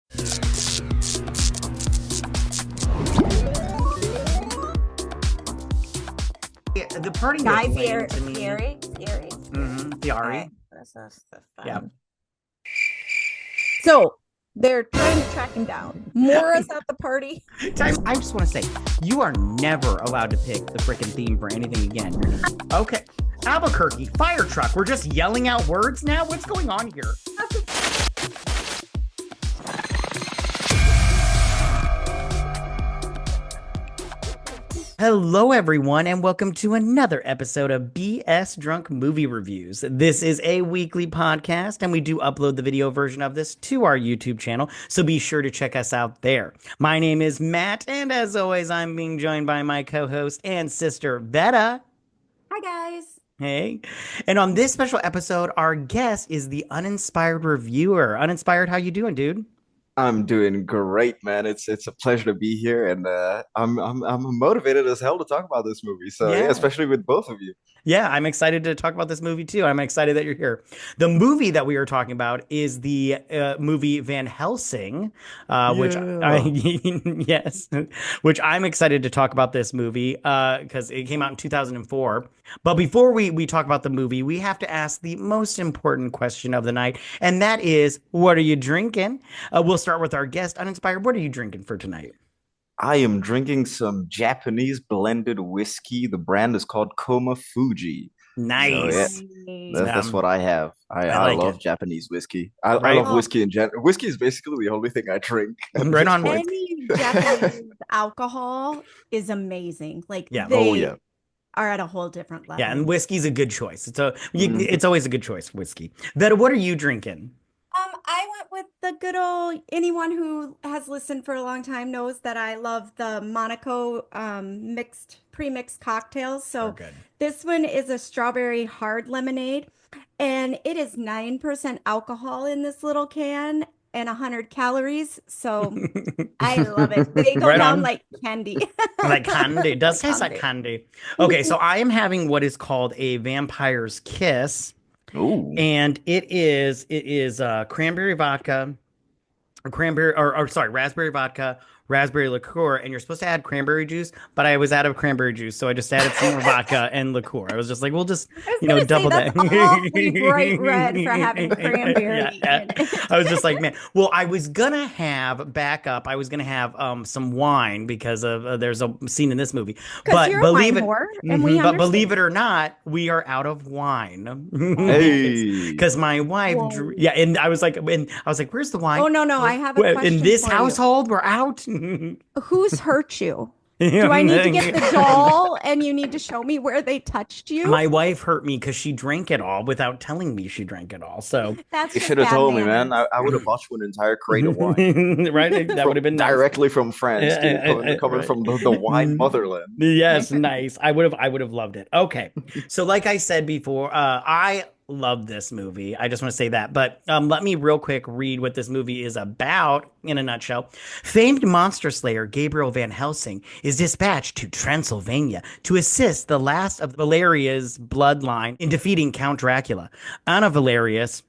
The party Guy was lame to me. Fieri. Fieri. That's the fun. Yeah. So they're trying to track him down. Mora's at the party. I just want to say, you are never allowed to pick the freaking theme for anything again. Okay. Albuquerque, fire truck. We're just yelling out words now? What's going on here? Hello, everyone, and welcome to another episode of BS Drunk Movie Reviews. This is a weekly podcast, and we do upload the video version of this to our YouTube channel, so be sure to check us out there. My name is Matt, and as always, I'm being joined by my co-host and sister, Vetta. Hi, guys. Hey. And on this special episode, our guest is the Uninspired Reviewer. Uninspired, how you doing, dude? I'm doing great, man. It's a pleasure to be here, and I'm motivated as hell to talk about this movie. So yeah, especially with both of you. Yeah, I'm excited to talk about this movie too. I'm excited that you're here. The movie that we are talking about is the movie Van Helsing, which which I'm excited to talk about this movie because it came out in 2004. But before we talk about the movie, we have to ask the most important question of the night, and that is, what are you drinking? We'll start with our guest, Uninspired. What are you drinking for tonight? I am drinking some Japanese blended whiskey. The brand is called Koma Fuji. Nice. So, yeah, that's what I have. I like love it. Japanese whiskey. I love whiskey in general. Whiskey is basically the only thing I drink. Right on. Any Japanese alcohol is amazing. Like yeah. Are at a whole different level. Yeah, and whiskey's a good choice. It's always a good choice, whiskey. Vetta, what are you drinking? I went with the good old, anyone who has listened for a long time knows that I love the Monaco pre-mixed cocktails. So this one is a strawberry hard lemonade, and it is 9% alcohol in this little can and 100 calories. So I love it. They go down like candy. Like candy. It does taste like candy. Okay, so I am having what is called a vampire's kiss. Ooh. And it is cranberry vodka, raspberry vodka, raspberry liqueur, and you're supposed to add cranberry juice, but I was out of cranberry juice, so I just added some more vodka and liqueur. I was just like, we'll just, double that. Awfully bright red for having cranberry. I was just like, man. Well, I was gonna have backup. I was gonna have some wine because of there's a scene in this movie. But believe it or not, we are out of wine. Hey, because my wife, and I was like, where's the wine? Oh no, I have a question in this for household. We're out. Who's hurt you? Do I need to get the doll and you need to show me where they touched you? My wife hurt me because she drank it all without telling me she drank it all. So you should have told me, man. I would have bought you an entire crate of wine. Right? That would have been directly from France, coming from the wine motherland. Yes, nice. I would have loved it. Okay, so like I said before, I love this movie. I just want to say that. But let me real quick read what this movie is about in a nutshell. Famed monster slayer Gabriel Van Helsing is dispatched to Transylvania to assist the last of Valerious' bloodline in defeating Count Dracula. Anna Valerious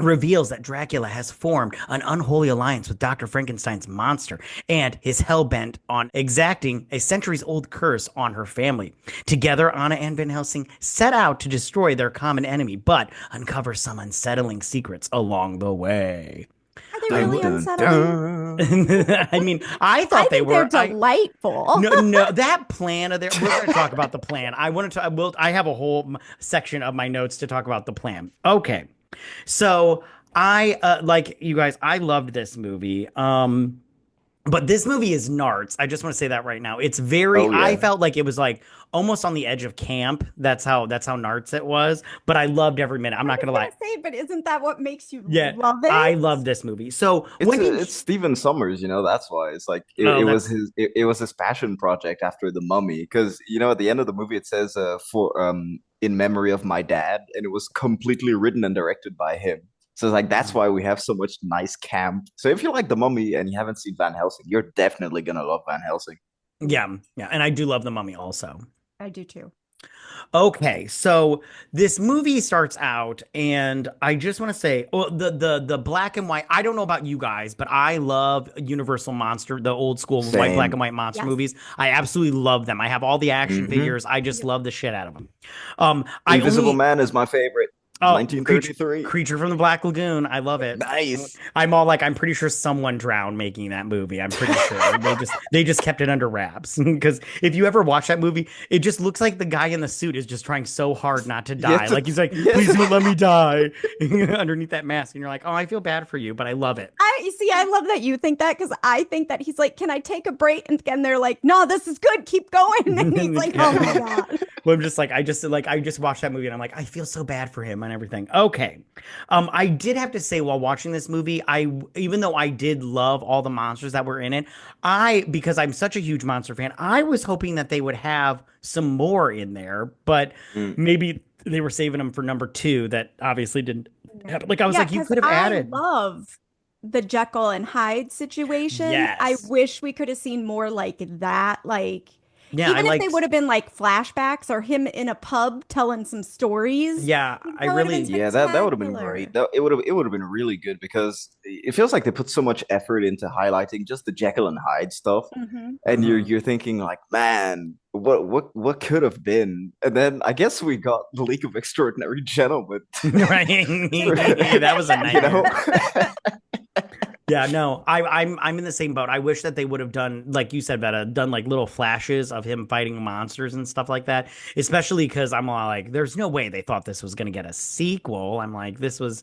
reveals that Dracula has formed an unholy alliance with Dr. Frankenstein's monster and is hell-bent on exacting a centuries-old curse on her family. Together, Anna and Van Helsing set out to destroy their common enemy, but uncover some unsettling secrets along the way. Are they really unsettling? I mean, I thought they were. They're delightful. No, that plan of theirs. We're going to talk about the plan. I have a whole section of my notes to talk about the plan. Okay. So I like you guys, I loved this movie. But this movie is nards. I just want to say that right now. It's very I felt like it was like almost on the edge of camp. That's how nards it was. But I loved every minute. I'm not gonna lie. But isn't that what makes you love it? I love this movie. So it's Stephen Sommers, that's why it's like it was his passion project after The Mummy. Because at the end of the movie it says in memory of my dad, and it was completely written and directed by him. So it's like that's why we have so much nice camp. So if you like The Mummy and you haven't seen Van Helsing, you're definitely gonna love Van Helsing. Yeah, and I do love The Mummy also. I do too. Okay, so this movie starts out, and I just want to say, well, the black and white. I don't know about you guys, but I love Universal Monster, the old school white, black Same. and white monster Yes. movies. I absolutely love them. I have all the action Hmm. figures. I just Yep. love the shit out of them. I Invisible only Man is my favorite. Oh, creature, 1933. creature from the Black Lagoon. I love it. Nice. I'm all like, I'm pretty sure someone drowned making that movie. I'm pretty sure they just kept it under wraps. Because if you ever watch that movie, it just looks like the guy in the suit is just trying so hard not to die. Yes, Like he's like, yes. please don't let me die underneath that mask. And you're like, oh, I feel bad for you, but I love it. You see, I love that you think that because I think that he's like, "Can I take a break?" And they're like, "No, this is good. Keep going." And he's like, "Oh my God." Well, I'm just like I just watched that movie and I'm like I feel so bad for him and everything. Okay, I did have to say while watching this movie, I even though I did love all the monsters that were in it, because I'm such a huge monster fan, I was hoping that they would have some more in there, but Mm. maybe they were saving them for number two. That obviously didn't happen. Like I was Yeah, like, you because could have I added. love the Jekyll and Hyde situation. I Yes. wish we could have seen more like that. Like, Yeah, I even if they liked. would have been like flashbacks or him in a pub telling some stories, Yeah, I that would have been really. Yeah, that would have been great. spectacular. It would have been really good because it feels like they put so much effort into highlighting just the Jekyll and Hyde stuff, Hmm. and you're Mhm. you're thinking like, man, what could have been? And then I guess we got the League of Extraordinary Gentlemen. Right. That was a You know? nightmare. Yeah, no, I'm in the same boat. I wish that they would have done, like you said, Vetta, done like little flashes of him fighting monsters and stuff like that. Especially because I'm all like, there's no way they thought this was gonna get a sequel. I'm like, it was.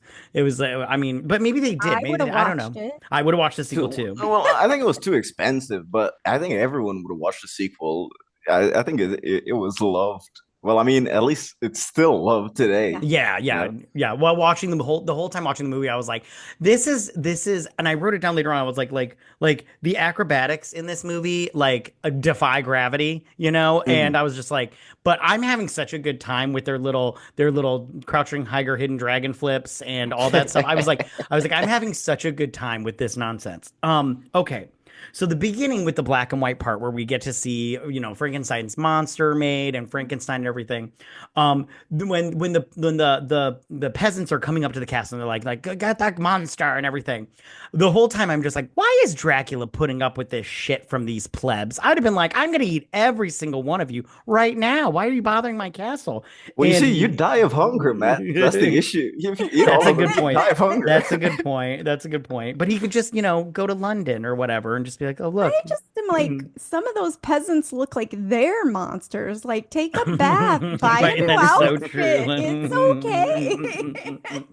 I mean, but maybe they did. I would have I don't watched know. it. I would have watched the sequel too. Well, I think it was too expensive, but I think everyone would have watched the sequel. I think it was loved. Well, I mean, at least it's still loved today. Yeah. Yeah, You yeah, know? yeah. While watching the whole time watching the movie, I was like, this is, and I wrote it down later on. I was like the acrobatics in this movie like defy gravity, and Mhm. I was just like, but I'm having such a good time with their little crouching tiger, hidden dragon flips and all that stuff. I was like, I'm having such a good time with this nonsense. Okay. So the beginning with the black and white part where we get to see, Frankenstein's monster made and Frankenstein and everything. When the peasants are coming up to the castle and they're like got that monster and everything. The whole time I'm just like, why is Dracula putting up with this shit from these plebs? I'd have been like, I'm gonna eat every single one of you right now. Why are you bothering my castle? Well, you And see, you he die of hunger, Matt. That's the issue. If you eat That's all a of them, good you point. die of hunger. That's a good point. That's a good point. But he could just, go to London or whatever and just be like, oh, look. I just am like, some of those peasants look like they're monsters. Like, take a bath, buy a Right, new that is so outfit. It's true. okay.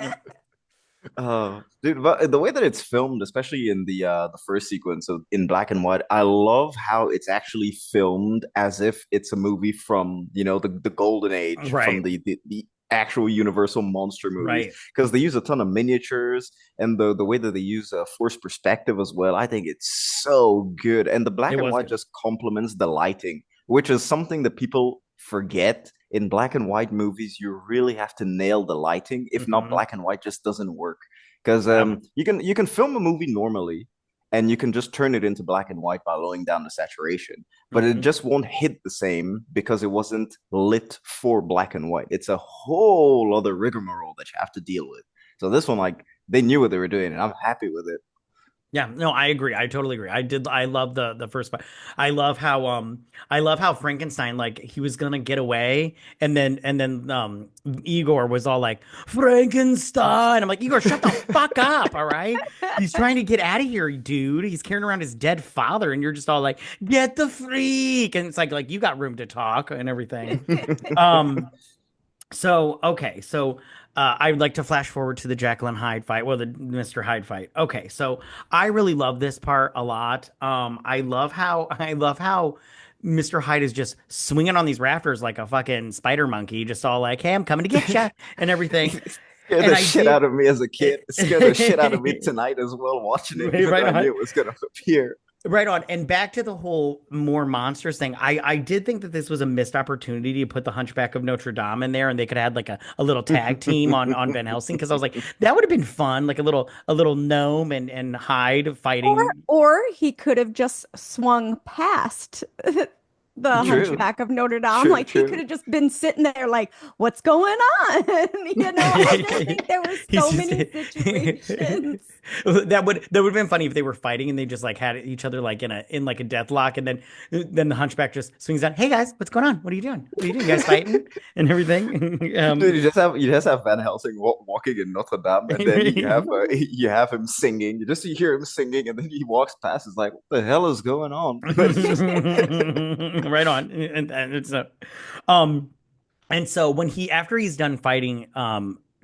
Dude, but the way that it's filmed, especially in the first sequence of in black and white, I love how it's actually filmed as if it's a movie from, the golden age, from Right, the actual Universal monster movies, right. because they use a ton of miniatures and the way that they use forced perspective as well. I think it's so good, and the It black and was white good. just complements the lighting, which is something that people forget. In black and white movies, you really have to nail the lighting. If not, Hmm. black and white just doesn't work. Because Yep. you can film a movie normally, and you can just turn it into black and white by lowering down the saturation, but it Hmm. just won't hit the same because it wasn't lit for black and white. It's a whole other rigmarole that you have to deal with. So this one, like, they knew what they were doing, and I'm happy with it. Yeah, no, I agree. I totally agree. I love the first part. I love how Frankenstein, like, he was gonna get away and then Igor was all like, Frankenstein. I'm like, Igor, shut the fuck up, all right? He's trying to get out of here, dude. He's carrying around his dead father, and you're just all like, get the freak. And it's like you got room to talk and everything. Um so okay, so I would like to flash forward to the Jekyll and Hyde fight. Well, the Mr. Hyde fight. Okay, so I really love this part a lot. I love how Mr. Hyde is just swinging on these rafters like a fucking spider monkey, just all like, "Hey, I'm coming to get you" and everything. Scared And the I shit did out of me as a kid. It scared the shit out of me tonight as well watching it, even though right I knew on. it was gonna appear. Right on. And back to the whole more monsters thing. I did think that this was a missed opportunity to put the Hunchback of Notre Dame in there and they could have had like a little tag team on Van Helsing because I was like, that would have been fun, like a little gnome and Hyde Or fighting. or he could have just swung past the True. Hunchback of Notre Dame. True, Like he could true. have just been sitting there like, what's going on? I just think there were He's so just many situations. that would have been funny if they were fighting and they just like had each other like in like a deathlock, and then the hunchback just swings out. Hey guys, what's going on? What are you doing? What are you doing? You guys fighting and everything? Dude, you just have Van Helsing walking in Notre Dame, and then you have him singing. You hear him singing, and then he walks past. It's like, what the hell is going on? Right on. And it's um and so when he after he's done fighting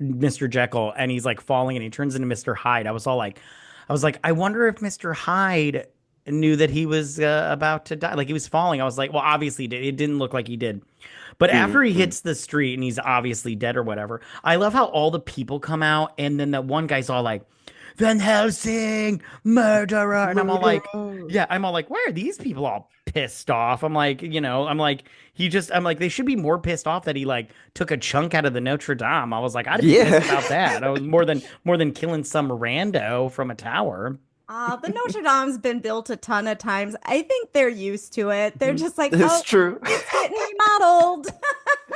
Mr. Jekyll and he's like falling and he turns into Mr. Hyde, I was like, I wonder if Mr. Hyde knew that he was about to die. Like he was falling. I was like, well, obviously it didn't look like he did. But after he Mm-hmm. hits the street and he's obviously dead or whatever, I love how all the people come out and then that one guy's all like, Van Helsing, murderer. And I'm all like, Murderer. yeah, I'm all like, why are these people all pissed off? I'm like, I'm like, they should be more pissed off that he like took a chunk out of the Notre Dame. I was like, I'd be pissed about Yeah. that. I was more than killing some rando from a tower. The Notre Dame's been built a ton of times. I think they're used to it. They're just like, It's oh, true. it's getting remodeled.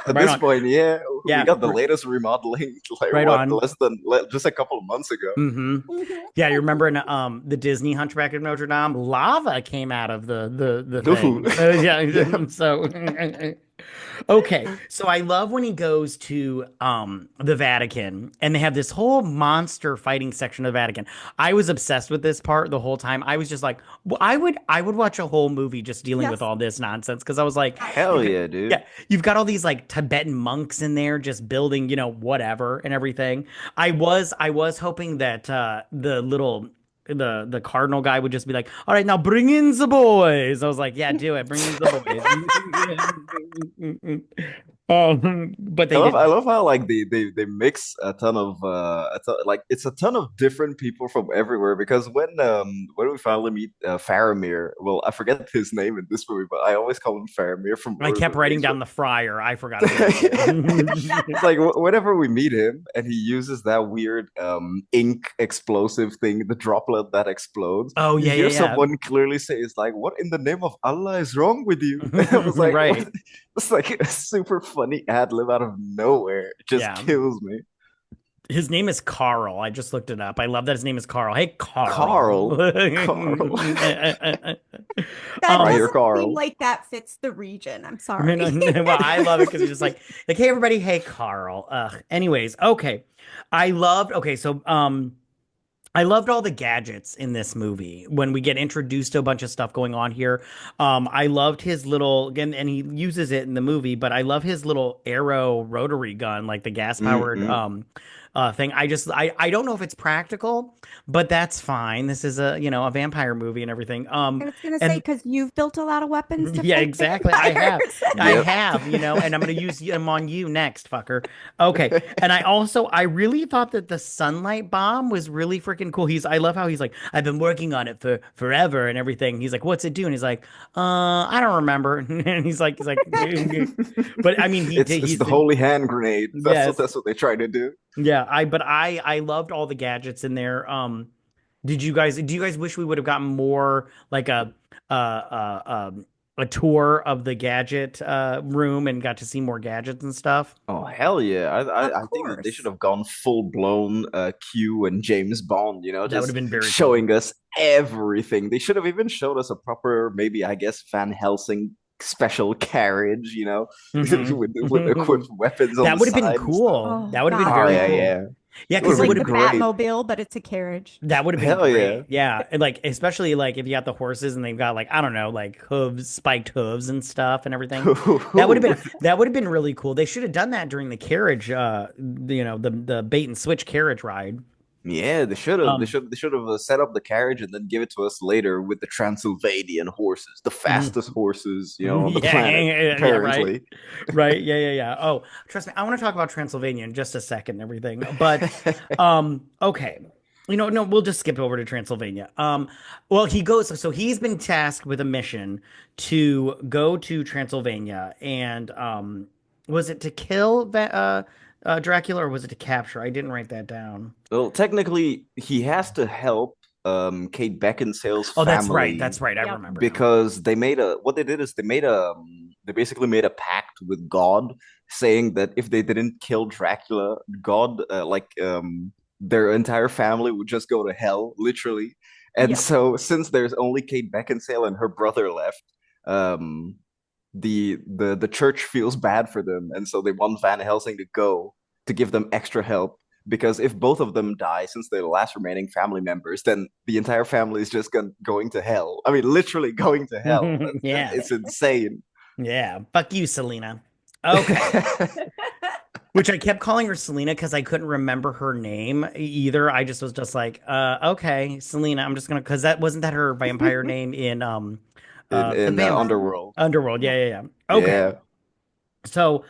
At Right this on. point, yeah, we Yeah, got the latest remodeling, like right what, on. just a couple of months ago. Mhm. Yeah, you remember in the Disney Hunchback of Notre Dame, lava came out of the Ooh. thing. Yeah, Yeah. so okay, so I love when he goes to the Vatican and they have this whole monster fighting section of the Vatican. I was obsessed with this part the whole time. I was just like, I would watch a whole movie just dealing with Yes, all this nonsense because I was like, Hell you've got, yeah, dude. yeah, you've got all these like Tibetan monks in there just building, whatever and everything. I was hoping that the cardinal guy would just be like, all right, now bring in the boys. I was like, yeah, do it, bring in the boys. But I they love I didn't. love how like they mix a ton of like it's a ton of different people from everywhere because when we finally meet Faramir, well, I forget his name in this movie, but I always call him Faramir from I Lord of kept the writing Rings. down the friar. I forgot his name It's too. like whenever we meet him and he uses that weird ink explosive thing, the droplet that explodes, Oh you yeah, hear yeah, someone clearly say, "It's like, what in the name of Allah is wrong with you?" And I was yeah. like, "What?" Right. It's like a super funny ad lib out of nowhere. It just Yeah. kills me. His name is Carl. I just looked it up. I love that his name is Carl. Hey, Carl. Carl, Carl, that Friar doesn't seem Carl. like that fits the region. I'm I mean, sorry. well, I love it because he's just like, hey, everybody, hey, Carl. Anyways, okay. Okay, so, I loved all the gadgets in this movie when we get introduced to a bunch of stuff going on here. I loved his little, again, and he uses it in the movie, but I love his little arrow rotary gun, like the gas powered, Hmm. thing. I don't know if it's practical, but that's fine. This is a vampire movie and everything. I was gonna say And because you've built a lot of weapons to yeah, fight exactly. I have. vampires. I Yep. have, and I'm going to use them on you next, fucker. Okay. And I really thought that the sunlight bomb was really freaking cool. I love how he's like, I've been working on it for forever and everything. He's like, what's it do? And he's like, I don't remember. And he's like, but I mean, It's he's the holy hand grenade. That's what yes. that's what they try to do. Yeah. I loved all the gadgets in there. Do you guys wish we would have gotten more like uh, um, a tour of the gadget room and got to see more gadgets and stuff? Oh hell yeah! Of I think that they should course. have gone full blown Q and James Bond. That would have Just been very cool. showing us everything. They should have even showed us a proper, maybe I guess Van Helsing special carriage. Hmm. With equipped weapons on That the would have been side and stuff. cool. Oh That would have been God, Oh very yeah, yes. cool. yeah. Yeah, It would because It's have it would like been the have great. Batmobile, but it's a carriage. that would have been Hell yeah. great. Yeah, and, like especially like if you got the horses and they've got like I don't know like hooves, spiked hooves and stuff and everything. That would have been really cool. They should have done that during the carriage, the bait and switch carriage ride. Yeah, they should have. They Um, should. They should have set up the carriage and then give it to us later with the Transylvanian horses, the mhm. fastest horses, on the Yeah, planet, yeah, right. apparently. Right. Yeah, yeah, yeah. Oh, trust me, I want to talk about Transylvania in just a second and everything. But okay. No, we'll just skip over to Transylvania. Well, so he's been tasked with a mission to go to Transylvania and was it to kill Dracula or was it to capture? I didn't write that down. Well, technically, he has to help Kate Beckinsale's Oh, family. That's right. I Yep. remember now. Because what they did is they basically made a pact with God, saying that if they didn't kill Dracula, God, their entire family would just go to hell, literally. And Yep. so, since there's only Kate Beckinsale and her brother left, um, the church feels bad for them, and so they want Van Helsing to go to give them extra help. Because if both of them die, since they're the last remaining family members, then the entire family is just going to hell. I mean, literally going to hell. Yeah. It's insane. Yeah. Fuck you, Selena. Okay. Which I kept calling her Selena because I couldn't remember her name either. I just was just like, okay, Selena. I'm just gonna because that wasn't that her vampire name in the In vamp Underworld. Underworld. Yeah. Yeah. Okay. Yeah. So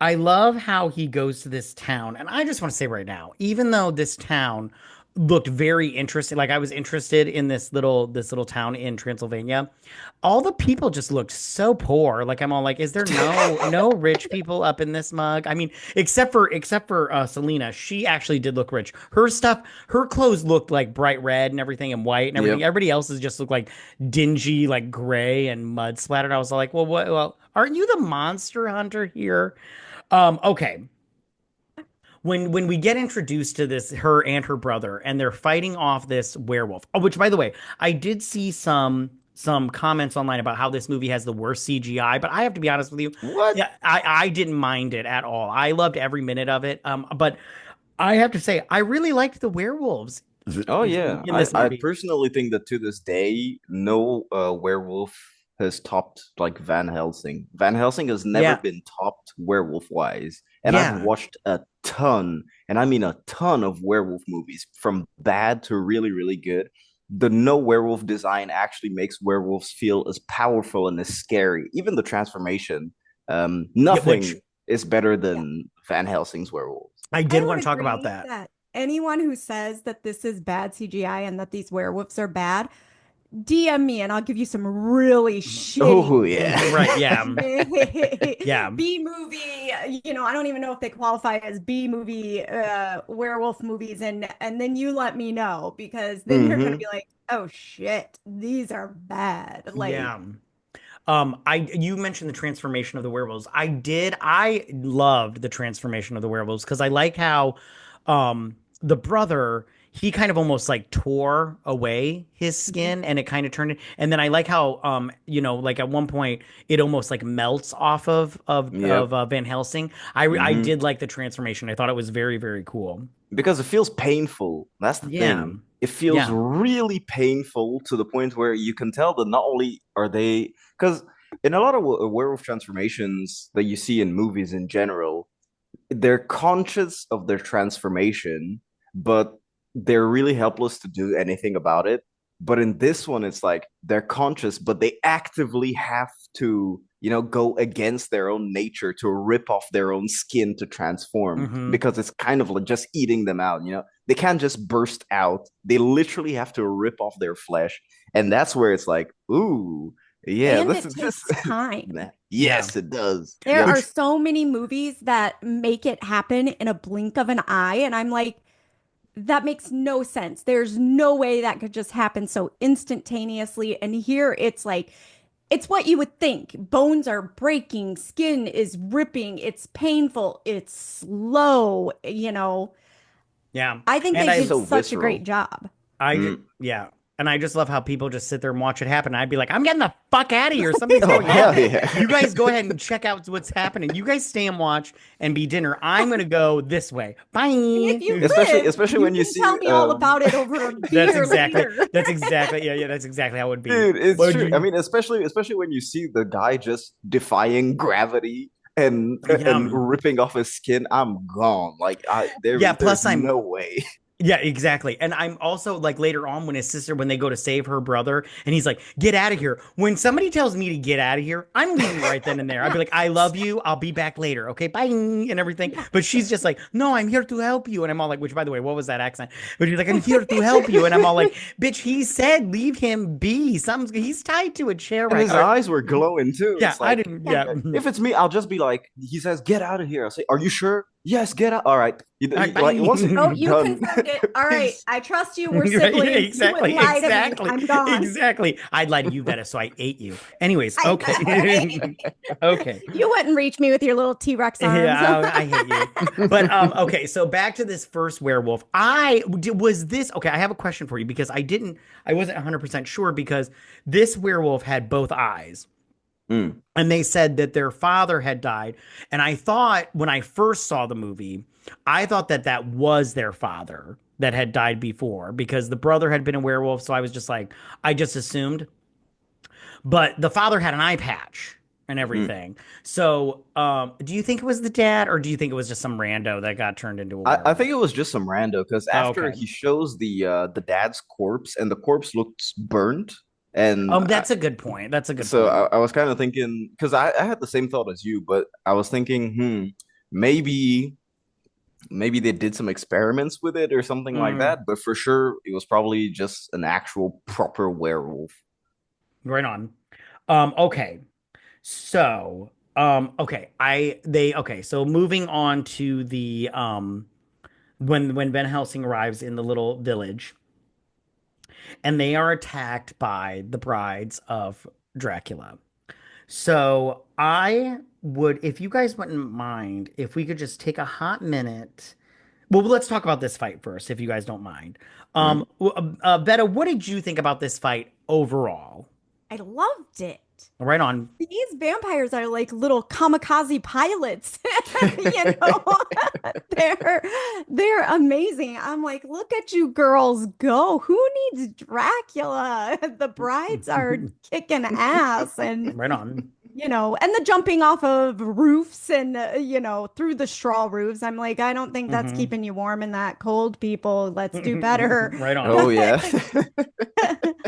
I love how he goes to this town. And I just want to say right now, even though this town looked very interesting, like I was interested in this little town in Transylvania, all the people just looked so poor. Like I'm all like, is there no rich people up in this mug? I mean, except for Selena, she actually did look rich. Her clothes looked like bright red and everything and white and everything. Yep. Everybody else's just looked like dingy, like gray and mud splattered. I was like, well, what? Well, aren't you the monster hunter here? Okay. When we get introduced to this, her and her brother, and they're fighting off this werewolf. Oh, which by the way, I did see some comments online about how this movie has the worst CGI, but I have to be honest with you, What? yeah, I didn't mind it at all. I loved every minute of it. But I have to say, I really liked the werewolves Oh yeah. in I, this I movie. personally think that to this day, no werewolf has topped like Van Helsing. Van Helsing has never Yeah, been topped werewolf wise. And I've yeah. watched a ton, and I mean a ton of werewolf movies, from bad to really, really good. The no werewolf design actually makes werewolves feel as powerful and as scary. Even the transformation, Yeah, which nothing is better Yeah. than Van Helsing's werewolves. I I did would want to talk about agree that. that anyone who says that this is bad CGI and that these werewolves are bad, DM me and I'll give you some really shitty Oh yeah. Right, yeah. Yeah. B movie, I don't even know if they qualify as B movie werewolf movies, and then you let me know, because then you're gonna Hmm. be like, oh shit, these are bad. Like, Yeah. You mentioned the transformation of the werewolves. I loved the transformation of the werewolves because I like how the brother he kind of almost like tore away his mhm, skin and it kind of turned it. And then I like how like at one point it almost like melts off of Yep. Van Helsing. I Hmm. did like the transformation. I thought it was very, very cool. Because it feels painful. That's the Yeah. thing. It feels Yeah. really painful to the point where you can tell that not only are they, because in a lot of werewolf transformations that you see in movies in general, they're conscious of their transformation, but they're really helpless to do anything about it. But in this one, it's like they're conscious, but they actively have to, go against their own nature to rip off their own skin to transform, Hmm. because it's kind of like just eating them out. They can't just burst out. They literally have to rip off their flesh. And that's where it's like, ooh, yeah, and this it is this. takes time. Yeah. Yes, it does. There Yep. are so many movies that make it happen in a blink of an eye, and I'm like, that makes no sense. There's no way that could just happen so instantaneously. And here it's like, it's what you would think. Bones are breaking, skin is ripping, it's painful, it's slow. Yeah. I think And they It's did so such a great visceral. job. Mm. Yeah. And I just love how people just sit there and watch it happen. I'd be like, I'm getting the fuck out of here. Something's Oh, going on. hell yeah. You guys go ahead and check out what's happening. You guys stay and watch and be dinner. I'm gonna go this way. If Bye. you Especially live, especially you when you can tell see me all about it over a That's beer exactly later. yeah, that's exactly how it would be. dude, it's What would true. I you mean, especially when you see the guy just defying gravity and Yeah. ripping off his skin, I'm gone. Like Yeah, there's plus I'm no way. Yeah, exactly. And I'm also like later on when his sister, when they go to save her brother, and he's like, get out of here. When somebody tells me to get out of here, I'm leaving right then and there. I'd be like, I love you. I'll be back later. Okay, bye. And everything. Yeah. But she's just like, no, I'm here to help you. And I'm all like, which by the way, what was that accent? But she's like, I'm here to help you. And I'm all like, bitch, he said, leave him be. He's tied to a chair And right his now. eyes were glowing too. Yeah, It's I like, didn't. Yeah. Yeah. if it's me, I'll just be like, he says, get out of here. I'll say, are you sure? Yes, get out. All right. All right, Like once Oh, bye. you're you done, confirmed it. All right. please. I trust you. We're Right, siblings. You wouldn't exactly, lie to me. exactly, I'm gone. exactly. I'd lie to you, Vetta, so I ate you. Anyways, I know, okay. right? Okay. You wouldn't reach me with your little T-Rex arms. Yeah, I hate you. But okay, so back to this first werewolf. Was this okay, I have a question for you because I wasn't 100% sure because this werewolf had both eyes. Mm. And they said that their father had died. And I thought when I first saw the movie, I thought that that was their father that had died before because the brother had been a werewolf. So I was just like, I just assumed. But the father had an eye patch and Mm. everything. So do you think it was the dad or do you think it was just some rando that got turned into a I think werewolf? it was just some rando because Oh, after okay. he shows the dad's corpse and the corpse looks burnt, and That's a good point. That's a good so point. I was kind of thinking because I had the same thought as you, but I was thinking, maybe maybe they did some experiments with it or something like Mm, that, but for sure it was probably just an actual proper werewolf. right on. Okay. So, okay, okay, so moving on to the when Van Helsing arrives in the little village and they are attacked by the brides of Dracula. So, I would if you guys wouldn't mind if we could just take a hot minute. Well, let's talk about this fight first if you guys don't mind. Mhm. Betta, what did you think about this fight overall? I loved it. Right on. These vampires are like little kamikaze pilots. You know, they're they're amazing. I'm like, look at you girls go. Who needs Dracula? The brides are kicking ass and Right on. and the jumping off of roofs and through the straw roofs. I'm like, I don't think that's Hmm. keeping you warm in that cold, people. Let's do better. Right on. Oh yeah.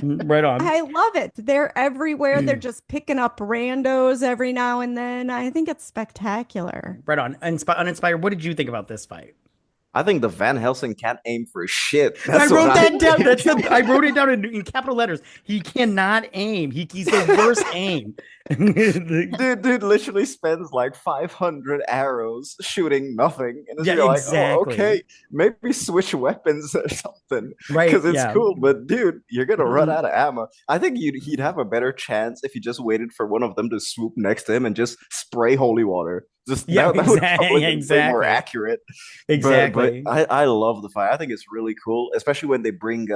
Right on. I love it. They're everywhere. They're just picking up randos every now and then. I think it's spectacular. Right on. Uninspired, what did you think about this fight? I think the Van Helsing can't aim for shit. I That's what wrote I that down. think. I wrote it down in capital letters. He cannot aim. He's the worst aim. Dude literally spends like 500 arrows shooting nothing. And it's Yeah, you're like, oh, exactly. okay, maybe switch weapons or something. Right. Because it's Yeah. cool, but dude, you're gonna run out of ammo. I think he'd have a better chance if he just waited for one of them to swoop next to him and just spray holy water. Just Yeah, that would probably exactly. be way more Exactly. accurate. But Exactly. I love the fight. I think it's really cool, especially when they bring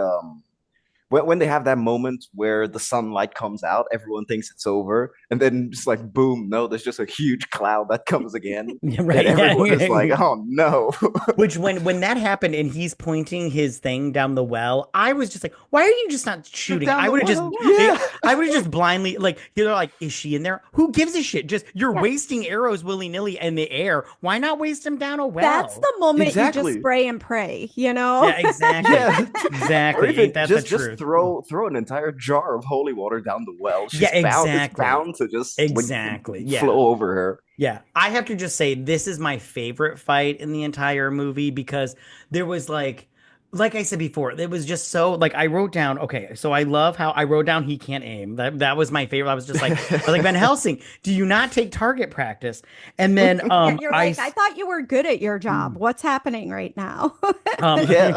when they have that moment where the sunlight comes out, everyone thinks it's over, and then just like boom, no, there's just a huge cloud that comes again, Yeah, and right. everyone is like, Yeah. oh no. Which when that happened and he's pointing his thing down the well, I was just like, why are you just not shooting? Down I the would have just well, Yeah. yeah. I would have just blindly like they're like, is she in there? Who gives a shit? Just you're Yeah. wasting arrows willy-nilly in the air. Why not waste them down a That's well? the moment you just Exactly. spray and pray, you know? Yeah, exactly. Yeah. Or Exactly. even Ain't that the just truth? throw an entire jar of holy water down the well. Yeah, It's exactly. bound to just like Exactly. Yeah. flow over her. Yeah, I have to just say this is my favorite fight in the entire movie because there was like I said before, it was just so like I wrote down, okay, so I love how I wrote down he can't aim. That was my favorite. I was just like I was like Van Helsing, do you not take target practice? And then Yeah, you're like, I thought you were good at your job. What's happening right now? Um, Yeah.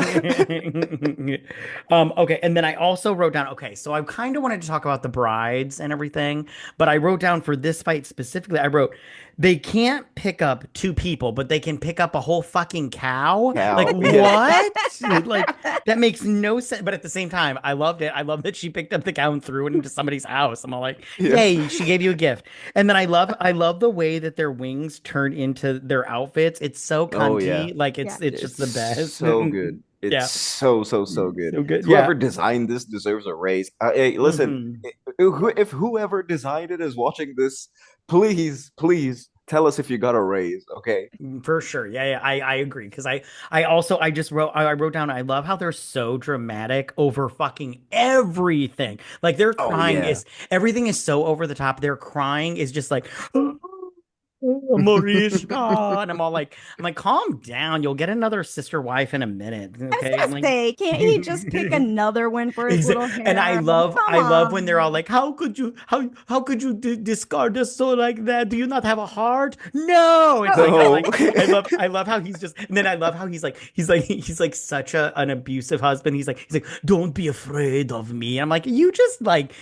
okay, and then I also wrote down, okay, so I kind of wanted to talk about the brides and everything, but I wrote down for this fight specifically, I wrote, they can't pick up two people, but they can pick up a whole fucking cow. Like, Cow. Yeah. what? Like, that makes no sense. But at the same time, I loved it. I love that she picked up the cow and threw it into somebody's house. I'm all like, Yeah. yay, she gave you a gift. And then I love the way that their wings turn into their outfits. It's so Oh yeah. cunty. Like Yeah. it's just It's the best. so good. It's Yeah. so good. So good. Yeah. Whoever designed this deserves a raise. Hey, listen, Hmm. if whoever designed it is watching this, please tell us if you got a raise, okay? For sure. Yeah, yeah, I agree. Because I also I just wrote I wrote down I love how they're so dramatic over fucking everything. Like their Oh crying yeah. is everything is so over the top. Their crying is just like Mariska. And I'm like, calm down. You'll get another sister wife in a minute. I was Okay. I'm gonna like, say, can't he just pick another one for his little and hair? I Come love when they're all on. like, how could you discard us so like that? Do you not have a heart? No. It's like, No. I love how he's just, and then I love how he's like such an abusive husband. He's like, don't be afraid of me. I'm like, you just like,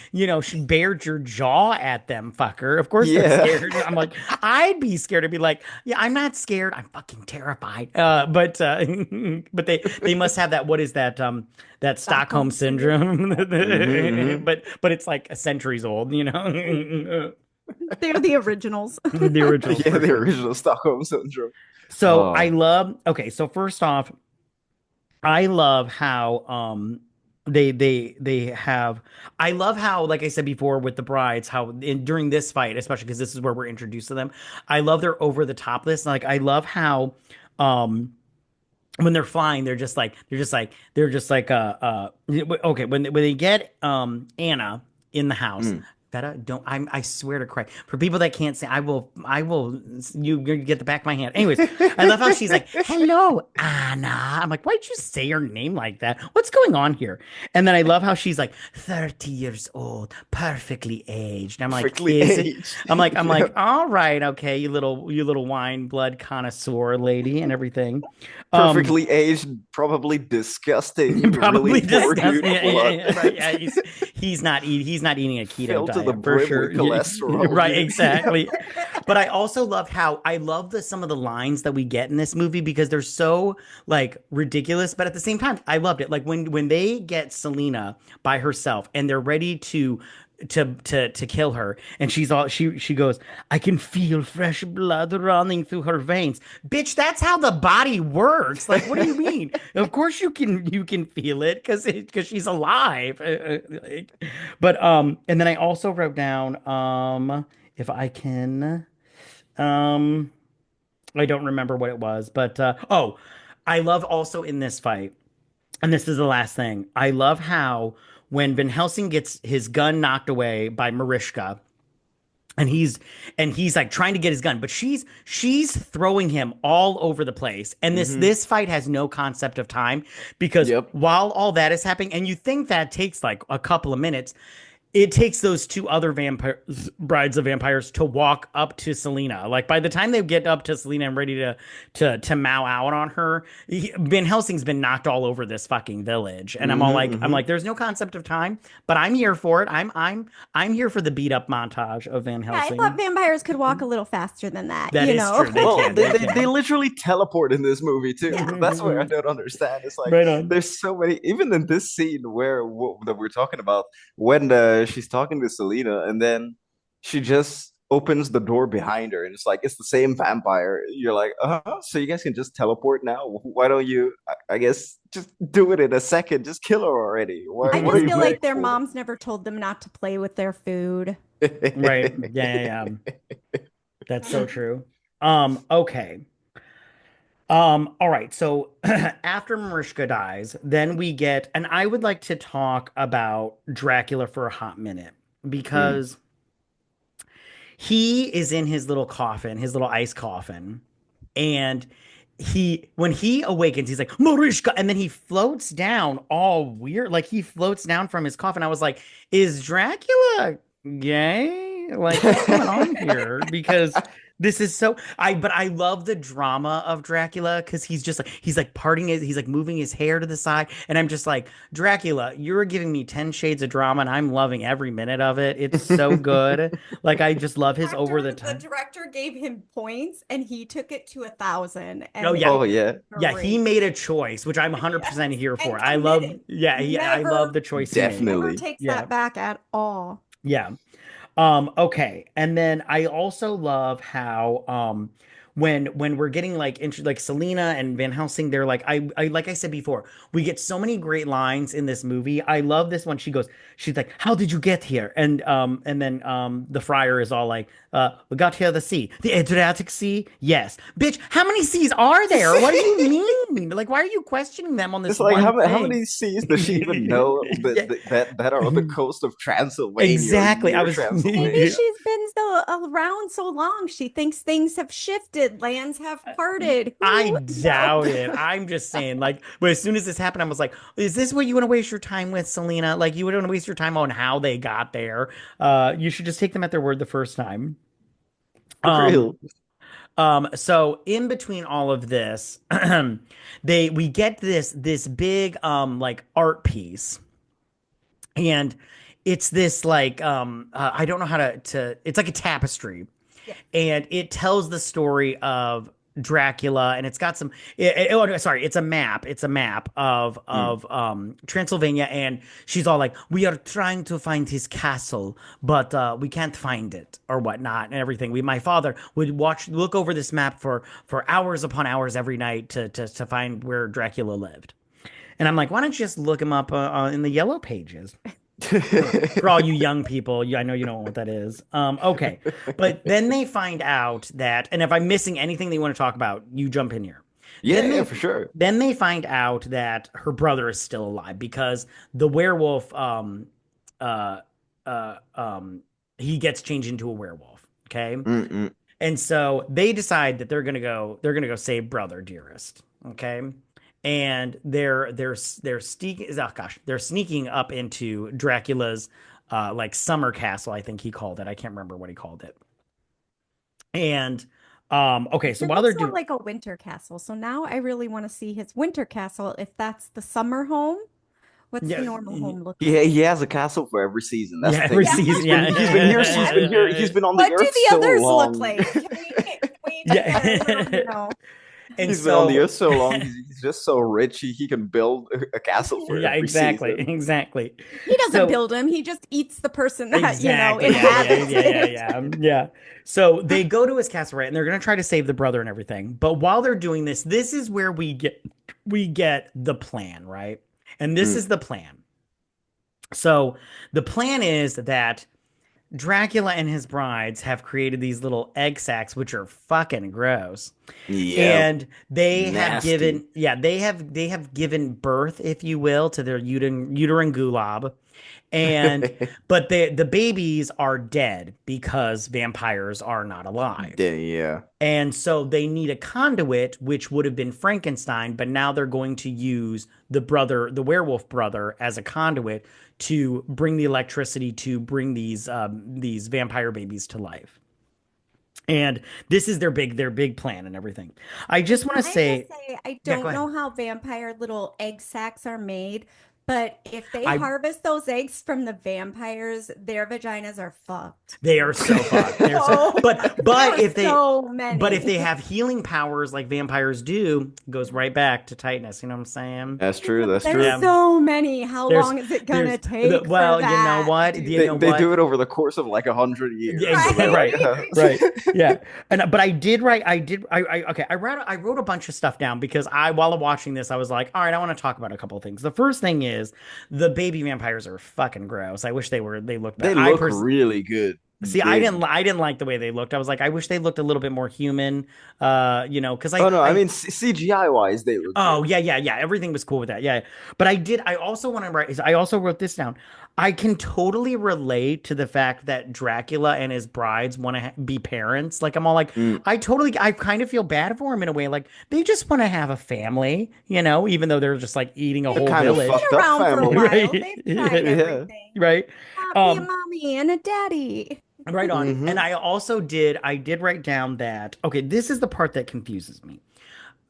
bared your jaw at them, fucker. Of course they're Yeah. scared. I'm like, I'd be scared to be like, yeah, I'm not scared. I'm fucking terrified. But they must have that. What is that? That Stockholm syndrome. Hmm. But it's like centuries old, They're the originals. the originals Yeah, for the sure. original Stockholm syndrome. So I Oh. love, okay, so first off, I love how they have, I love how, like I said before with the brides, how during this fight, especially because this is where we're introduced to them, I love their over the topness. Like I love how um when they're flying, they're just like okay, when they get Anna in the house. Mm. Vetta, don't I swear to Christ. For people that can't say, I will you get the back of my hand. Anyways, I love how she's like, hello, Anna. I'm like, why'd you say her name like that? What's going on here? And then I love how she's like 30 years old, perfectly aged. I'm like, Perfectly is it? aged. I'm Yeah. like, all right, okay, you little wine blood connoisseur lady and everything. Um, Perfectly aged, probably disgusting, really Probably poor disgusting. dude blood. Right. Yeah, he's not eating a keto Filled to the diet for brim sure. with cholesterol, Right, dude. Yeah. exactly. But I also love how I love some of the lines that we get in this movie because they're so like ridiculous, but at the same time, I loved it. Like when they get Selena by herself and they're ready to kill her, and she goes, I can feel fresh blood running through her veins. Bitch, that's how the body works. Like, what do you mean? Of course you can feel it because she's alive. But and then I also wrote down if I can um I don't remember what it was, but oh, I love also in this fight, and this is the last thing. I love how when Van Helsing gets his gun knocked away by Mariska, and he's like trying to get his gun, but she's throwing him all over the place. And Hmm. this fight has no concept of time because Yep. while all that is happening, and you think that takes like a couple of minutes, it takes those two other vampires, brides of vampires, to walk up to Selena. Like by the time they get up to Selena and ready to mow out on her, Van Helsing's been knocked all over this fucking village, and I'm Hmm. like, there's no concept of time, but I'm here for it. I'm here for the beat up montage of Van Yeah, I thought Helsing. vampires could walk a little faster than that, That you is know? true. Well, They they can. literally teleport in this movie too. Yeah. That's what I don't understand. It's like Right on. there's so many, even in this scene that we're talking about, when she's talking to Selena, and then she just opens the door behind her, and it's like it's the same vampire. You're like, so you guys can just teleport now? Why don't you? I guess just do it in a second. Just kill her already. I What are just you feel waiting like their for? moms never told them not to play with their food. Right. Yeah. That's so true. Okay. All right. So after Mariska dies, then we get, and I would like to talk about Dracula for a hot minute Mm. because he is in his little coffin, his little ice coffin, and when he awakens, he's like Mariska, and then he floats down all weird, like he floats down from his coffin. I was like, is Dracula gay? Like, what's going on here? Because this is so but I love the drama of Dracula because he's like parting his he's like moving his hair to the side, and I'm just like, Dracula, you're giving me 10 shades of drama, and I'm loving every minute of it. It's so good. Like I just love his over the The top. director gave him points and he took it to 1,000, Oh and yeah. Oh it yeah, Yeah, he great. made a choice, which I'm 100% Yes, here for. and I love, committed. yeah, I love Never, the choice he made. never definitely. takes Yeah, that back at all. yeah. Okay. And then I also love how when we're getting like like Selena and Van Helsing, they're like I like I said before, we get so many great lines in this movie. I love this one. She's like, "How did you get here?" And then the friar is all like, we got here the sea. The Adriatic Sea? Yes. Bitch, how many seas are there? What do you mean? Like, why are you questioning them on this It's like one how thing? many seas does she even know Yeah. that are on the coast of Transylvania or Exactly. I near was Maybe Transylvania? she's been around so long? She thinks things have shifted, lands have parted. I Who doubt knows? it. I'm just saying, like, but as soon as this happened, I was like, is this what you want to waste your time with, Selena? Like, you would want to waste your time on how they got there. You should just take them at their word the first time. For Um, real. so in between all of this, we get this big like art piece, and it's this like I don't know how to it's like a tapestry, Yeah. and it tells the story of Dracula, and it's got some. Oh, no, sorry, it's a map. It's a map Mm. of Transylvania, and she's all like, "We are trying to find his castle, but we can't find it, or whatnot, and everything." My father would look over this map for hours upon hours every night to find where Dracula lived, and I'm like, "Why don't you just look him up in the yellow pages?" For all you young people, I know you don't know what that is. Okay. But then they find out that, and if I'm missing anything that you want to talk about, you jump in here. Yeah, Then yeah, they for sure. then they find out that her brother is still alive because the werewolf uh he gets changed into a werewolf. Okay. Mm-mm. And so they decide that they're gonna go save brother dearest. Okay. And they're sneaking up into Dracula's like summer castle, I think he called it. I can't remember what he called it. And okay, so It while they're looks more doing like a winter castle. So now I really want to see his winter castle. If that's the summer home, what's the yeah, normal home look like? He has a castle for every season. That's yeah, the every thing. Yeah. season, He's been here. He's been here. yeah. He's been on the What do earth the so others look long. like? Can we get a little, And He's been on the so earth so long. He's just so rich. He can build a castle for yeah, every exactly, season. exactly. he doesn't So build them. He just eats the person that, exactly. Yeah, yeah, inhabits yeah, yeah, it. yeah. Yeah. So they go to his castle, right? And they're gonna try to save the brother and everything. But while they're doing this, this is where we get the plan, right? And this Mm. is the plan. So the plan is that Dracula and his brides have created these little egg sacs, which are fucking gross. Yeah, And they have nasty. given, yeah, they have given birth, if you will, to their uterine gulag. And but the babies are dead because vampires are not alive. Yeah. And so they need a conduit, which would have been Frankenstein, but now they're going to use the werewolf brother, as a conduit to bring the electricity to bring these vampire babies to life. And this is their big plan and everything. I just want to I will say, say, I yeah, go don't ahead. know how vampire little egg sacs are made, but if they I harvest those eggs from the vampires, their vaginas are fucked. They are so fucked. They're so, Oh, but there but are if they so but if they many. have healing powers like vampires do, it goes right back to tightness. You know what I'm saying? That's true. That's There's true. Yeah. so many. How There's long is it there's gonna take for well, you know that? what? You know They what? do it over the course of like 100 years. So they're like, Right? Right. Yeah. And but I did write I did I okay, I wrote a bunch of stuff down because while I'm watching this, I was like, all right, I want to talk about a couple of things. The first thing is the baby vampires are fucking gross. I wish they looked they better. I look personally really good. See, I They, didn't I didn't like the way they looked. I was like, I wish they looked a little bit more human. Because oh no, I I mean CGI wise, they look oh good. yeah, yeah, yeah. Everything was cool with that. Yeah. But I also want to write I also wrote this down. I can totally relate to the fact that Dracula and his brides want to be parents. Like I'm all like, Mm. I kind of feel bad for him in a way. Like they just want to have a family, even though they're just like eating a A They've whole kind of village. fucked been up around for a family. while. Right. They've tried Yeah. everything. Right. Be a Um, mommy and a daddy. Right on. And Hmm. I did write down that, okay, this is the part that confuses me.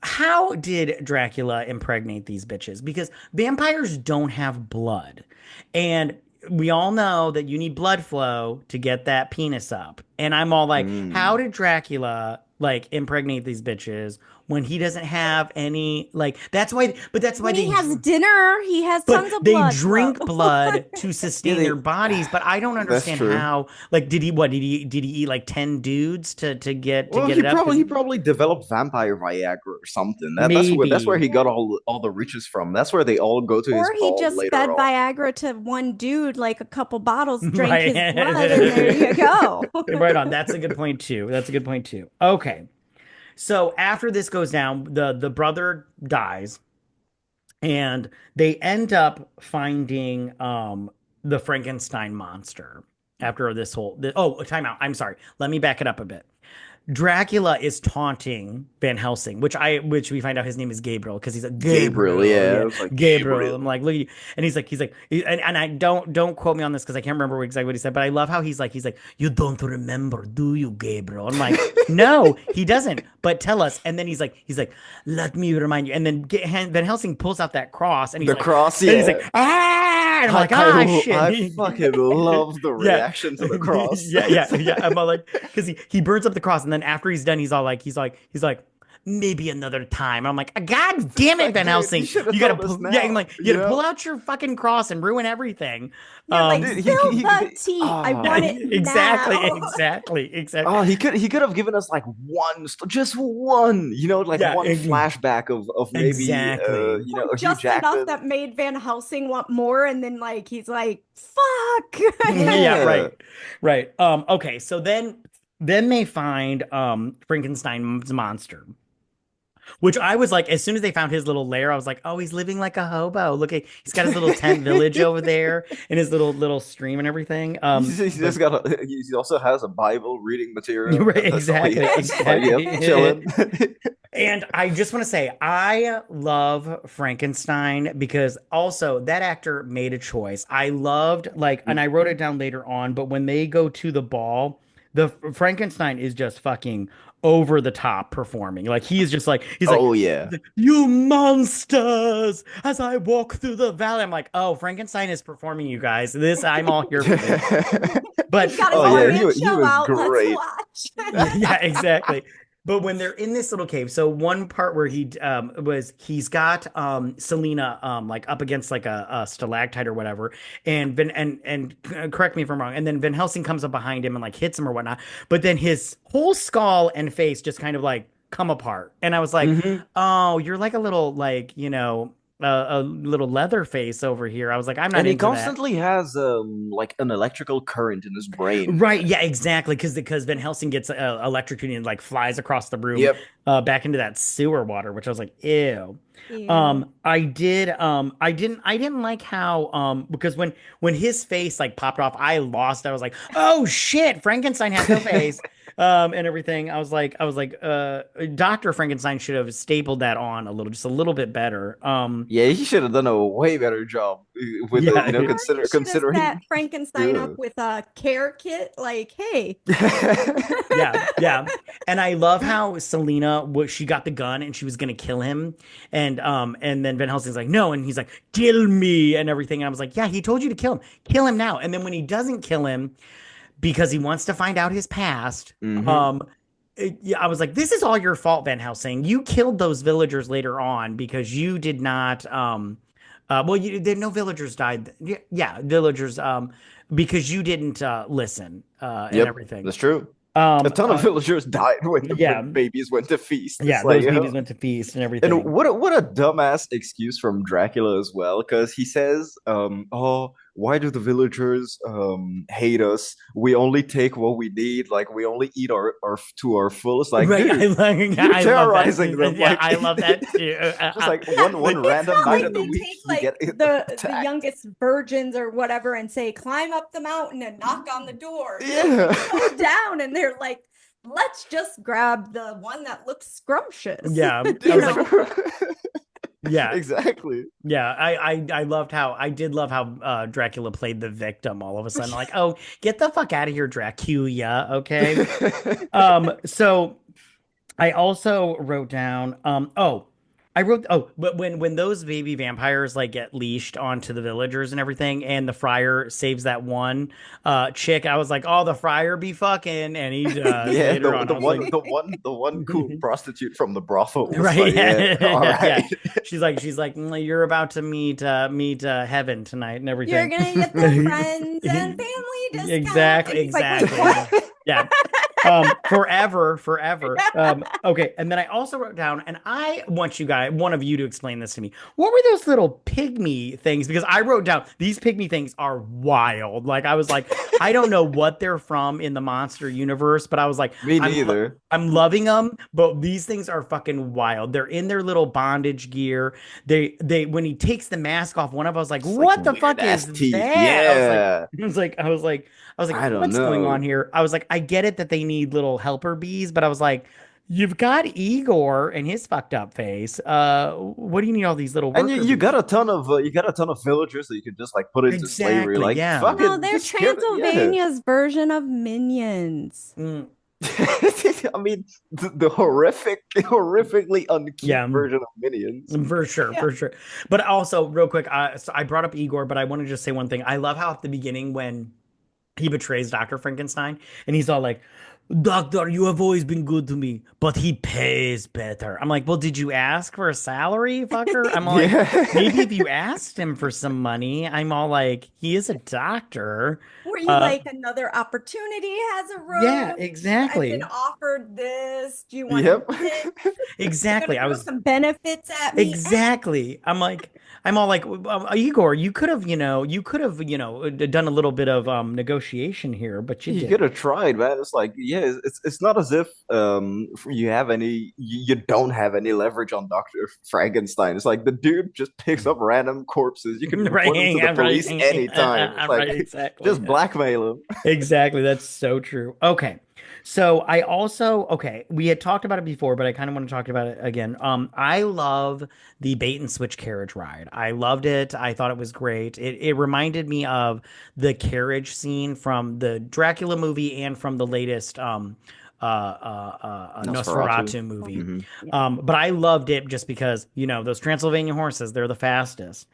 How did Dracula impregnate these bitches? Because vampires don't have blood. And we all know that you need blood flow to get that penis up. And I'm all like, how Mm. did Dracula like impregnate these bitches when he doesn't have any like that's why When they he has dinner, he has but tons of they blood flow. drink blood to Yeah, sustain their they. bodies, but I don't That's understand true. how. Like, did he eat like 10 dudes to get to Well, get it up? Because he probably developed vampire Viagra or something. That's where maybe he got all the riches from. That's where they all go to his Or he ball just later fed on. Viagra to one dude, like a couple bottles, drank right, his blood, and there you go. right on. That's a good point too. That's a good point too. Okay, so after this goes down, the brother dies, and they end up finding the Frankenstein monster. after oh, time out. I'm sorry. Let me back it up a bit. Dracula is taunting Van Helsing, which we find out his name is Gabriel because he's like Gabriel, Gabriel, yeah. yeah, It was like Gabriel. Gabriel. I'm like, look, and he's like, and I don't quote me on this because I can't remember exactly what he said, but I love how he's like, you don't remember, do you, Gabriel? I'm like, no, he doesn't. But tell us. And then he's like, let me remind you. And then Van Helsing pulls out that cross, and The cross, he's yeah. like, ah, and I'm like, ah, I shit. fucking love the Yeah. reaction to the cross. Yeah. I'm all like, because he burns up the cross, and then after he's done, he's like, maybe another time. I'm like, God damn it, Like, Van dude, you Helsing, should have you gotta told us pull, yeah, I'm now, like, you you gotta pull know? out your fucking cross and ruin everything. You're like, Dude, spill the tea. I want it exactly, now. exactly. Oh, he could have given us like just one, like Yeah, one flashback of maybe exactly. Hugh Just enough Jackman. that made Van Helsing want more, and then like he's like, "Fuck." Yeah, Yeah. right. Okay, so then they find Frankenstein's monster. Which I was like, as soon as they found his little lair, I was like, oh, he's living like a hobo. Look at he's got his little tent village over there and his little stream and everything. He's But just got he also has a Bible reading material, right, and that's all he exactly, has. Like, yep, exactly. chilling. And I just want to say, I love Frankenstein because also that actor made a choice. I loved and I wrote it down later on, but when they go to the ball, the Frankenstein is just fucking over the top performing. Like he's just like Oh yeah. you monsters as I walk through the valley. I'm like, oh, Frankenstein is performing, you guys. I'm all here for this. But He's got his Oh yeah, puppet he show was out. Let's great. watch. yeah, exactly. But when they're in this little cave, so one part where he's got Selena like up against like a stalactite or whatever, and correct me if I'm wrong, and then Van Helsing comes up behind him and like hits him or whatnot, but then his whole skull and face just kind of like come apart, and I was like, Hmm. oh, you're like a little like a little leather face over here. I was like, I'm not And he into that. constantly has like an electrical current in his brain. Right, yeah, exactly. Because Van Helsing gets electrocuted and like flies across the room, Yep. back into that sewer water, which I was like, ew. Ew. I didn't like how because when his face like popped off, I lost. I was like, oh shit, Frankenstein has no face, and everything. Dr. Frankenstein should have stapled that on just a little bit better. Yeah, he should have done a way better job with it, Yeah, Or you should have set considering. Frankenstein Yeah. up with a care kit. Like, hey, yeah. And I love how Selena she got the gun and she was gonna kill him, and then Van Helsing's like, no, and he's like, kill me and everything. And I was like, yeah, he told you to kill him now. And then when he doesn't kill him because he wants to find out his past, Hmm. yeah, I was like, this is all your fault, Van Helsing. You killed those villagers later on because you did not well, no villagers died. Yeah, villagers because you didn't listen and Yep, everything. that's true. A Um, ton of uh, villagers died yeah, when babies went to feast. yeah, It's like, those babies went to feast and and everything. what a dumbass excuse from Dracula as well, because he says, "Oh, why do the villagers hate us? We only take what we need. Like we only eat our to our fullest. Like, Right, dude, you're I love that. terrorizing them. Yeah, Like, I love that too. just like one it's random not night like of the they week, take you like get the attacked. youngest virgins or whatever and say, climb up the mountain and knock on the door. Yeah, Go down, and they're like, let's just grab the one that looks scrumptious. Yeah, I was like, yeah, exactly. yeah. I loved how I did love how Dracula played the victim all of a sudden. Like, oh, get the fuck out of here, Dracula. Okay. So I also wrote down, but when those baby vampires like get leashed onto the villagers and everything, and the friar saves that one chick, I was like, oh, the friar be fucking, and he does Yeah, later on. I was like, the one cool prostitute from the brothel was right, like, yeah, all yeah, yeah. right. She's like, you're about to meet heaven tonight and You're everything. gonna get the friends and family discount. Exactly, And he's like, wait, exactly. what? Yeah. Forever, forever. Okay, and then I also wrote down, and I want one of you to explain this to me. What were those little pygmy things? Because I wrote down these pygmy things are wild. Like I was like, I don't know what they're from in the monster universe, but I was like, Me I'm neither. I'm loving them, but these things are fucking wild. They're in their little bondage gear. They when he takes the mask off, one of us was like, It's like what the weird fuck ass is teeth. that? Yeah. I was like, I don't what's going on know. here? I was like, I get it that they need little helper bees, but I was like, you've got Igor and his fucked up face. What do you need all these little And worker you got bees? a ton of villagers that you could just like put into slavery. Exactly, Like yeah. No, fucking they're just give it. Yeah. Transylvania's version of minions. Mm, I mean, the horrifically uncute yeah. version of Minions. For sure, Yeah. for sure. But also, real quick, so I brought up Igor, but I want to just say one thing. I love how at the beginning when he betrays Dr. Frankenstein and he's all like, Doctor, you have always been good to me, but he pays better. I'm like, well, did you ask for a salary, fucker? I'm like, maybe Yeah. if you asked him for some money, I'm all like, he is a doctor. Were you Uh, like another opportunity has yeah, arose? I've been exactly. offered this. Do you want to Yep. bid? You're gonna Exactly. I throw was some benefits at me? exactly. I'm all like, Igor, you could have, done a little bit of negotiation here, but you You could didn't. have tried, man. It's like, yeah, it's not as if you don't have any leverage on Dr. Frankenstein. It's like the dude just picks up random corpses. You can Right, report him to the police anytime. It's right, like exactly. just blackmail him. Exactly. That's so true. Okay. So I also, okay, we had talked about it before, but I kind of want to talk about it again. I love the bait and switch carriage ride. I loved it. I thought it was great. It reminded me of the carriage scene from the Dracula movie and from the latest Nosferatu. Nosferatu movie. Hmm. Yeah. But I loved it just because, those Transylvania horses, they're the fastest.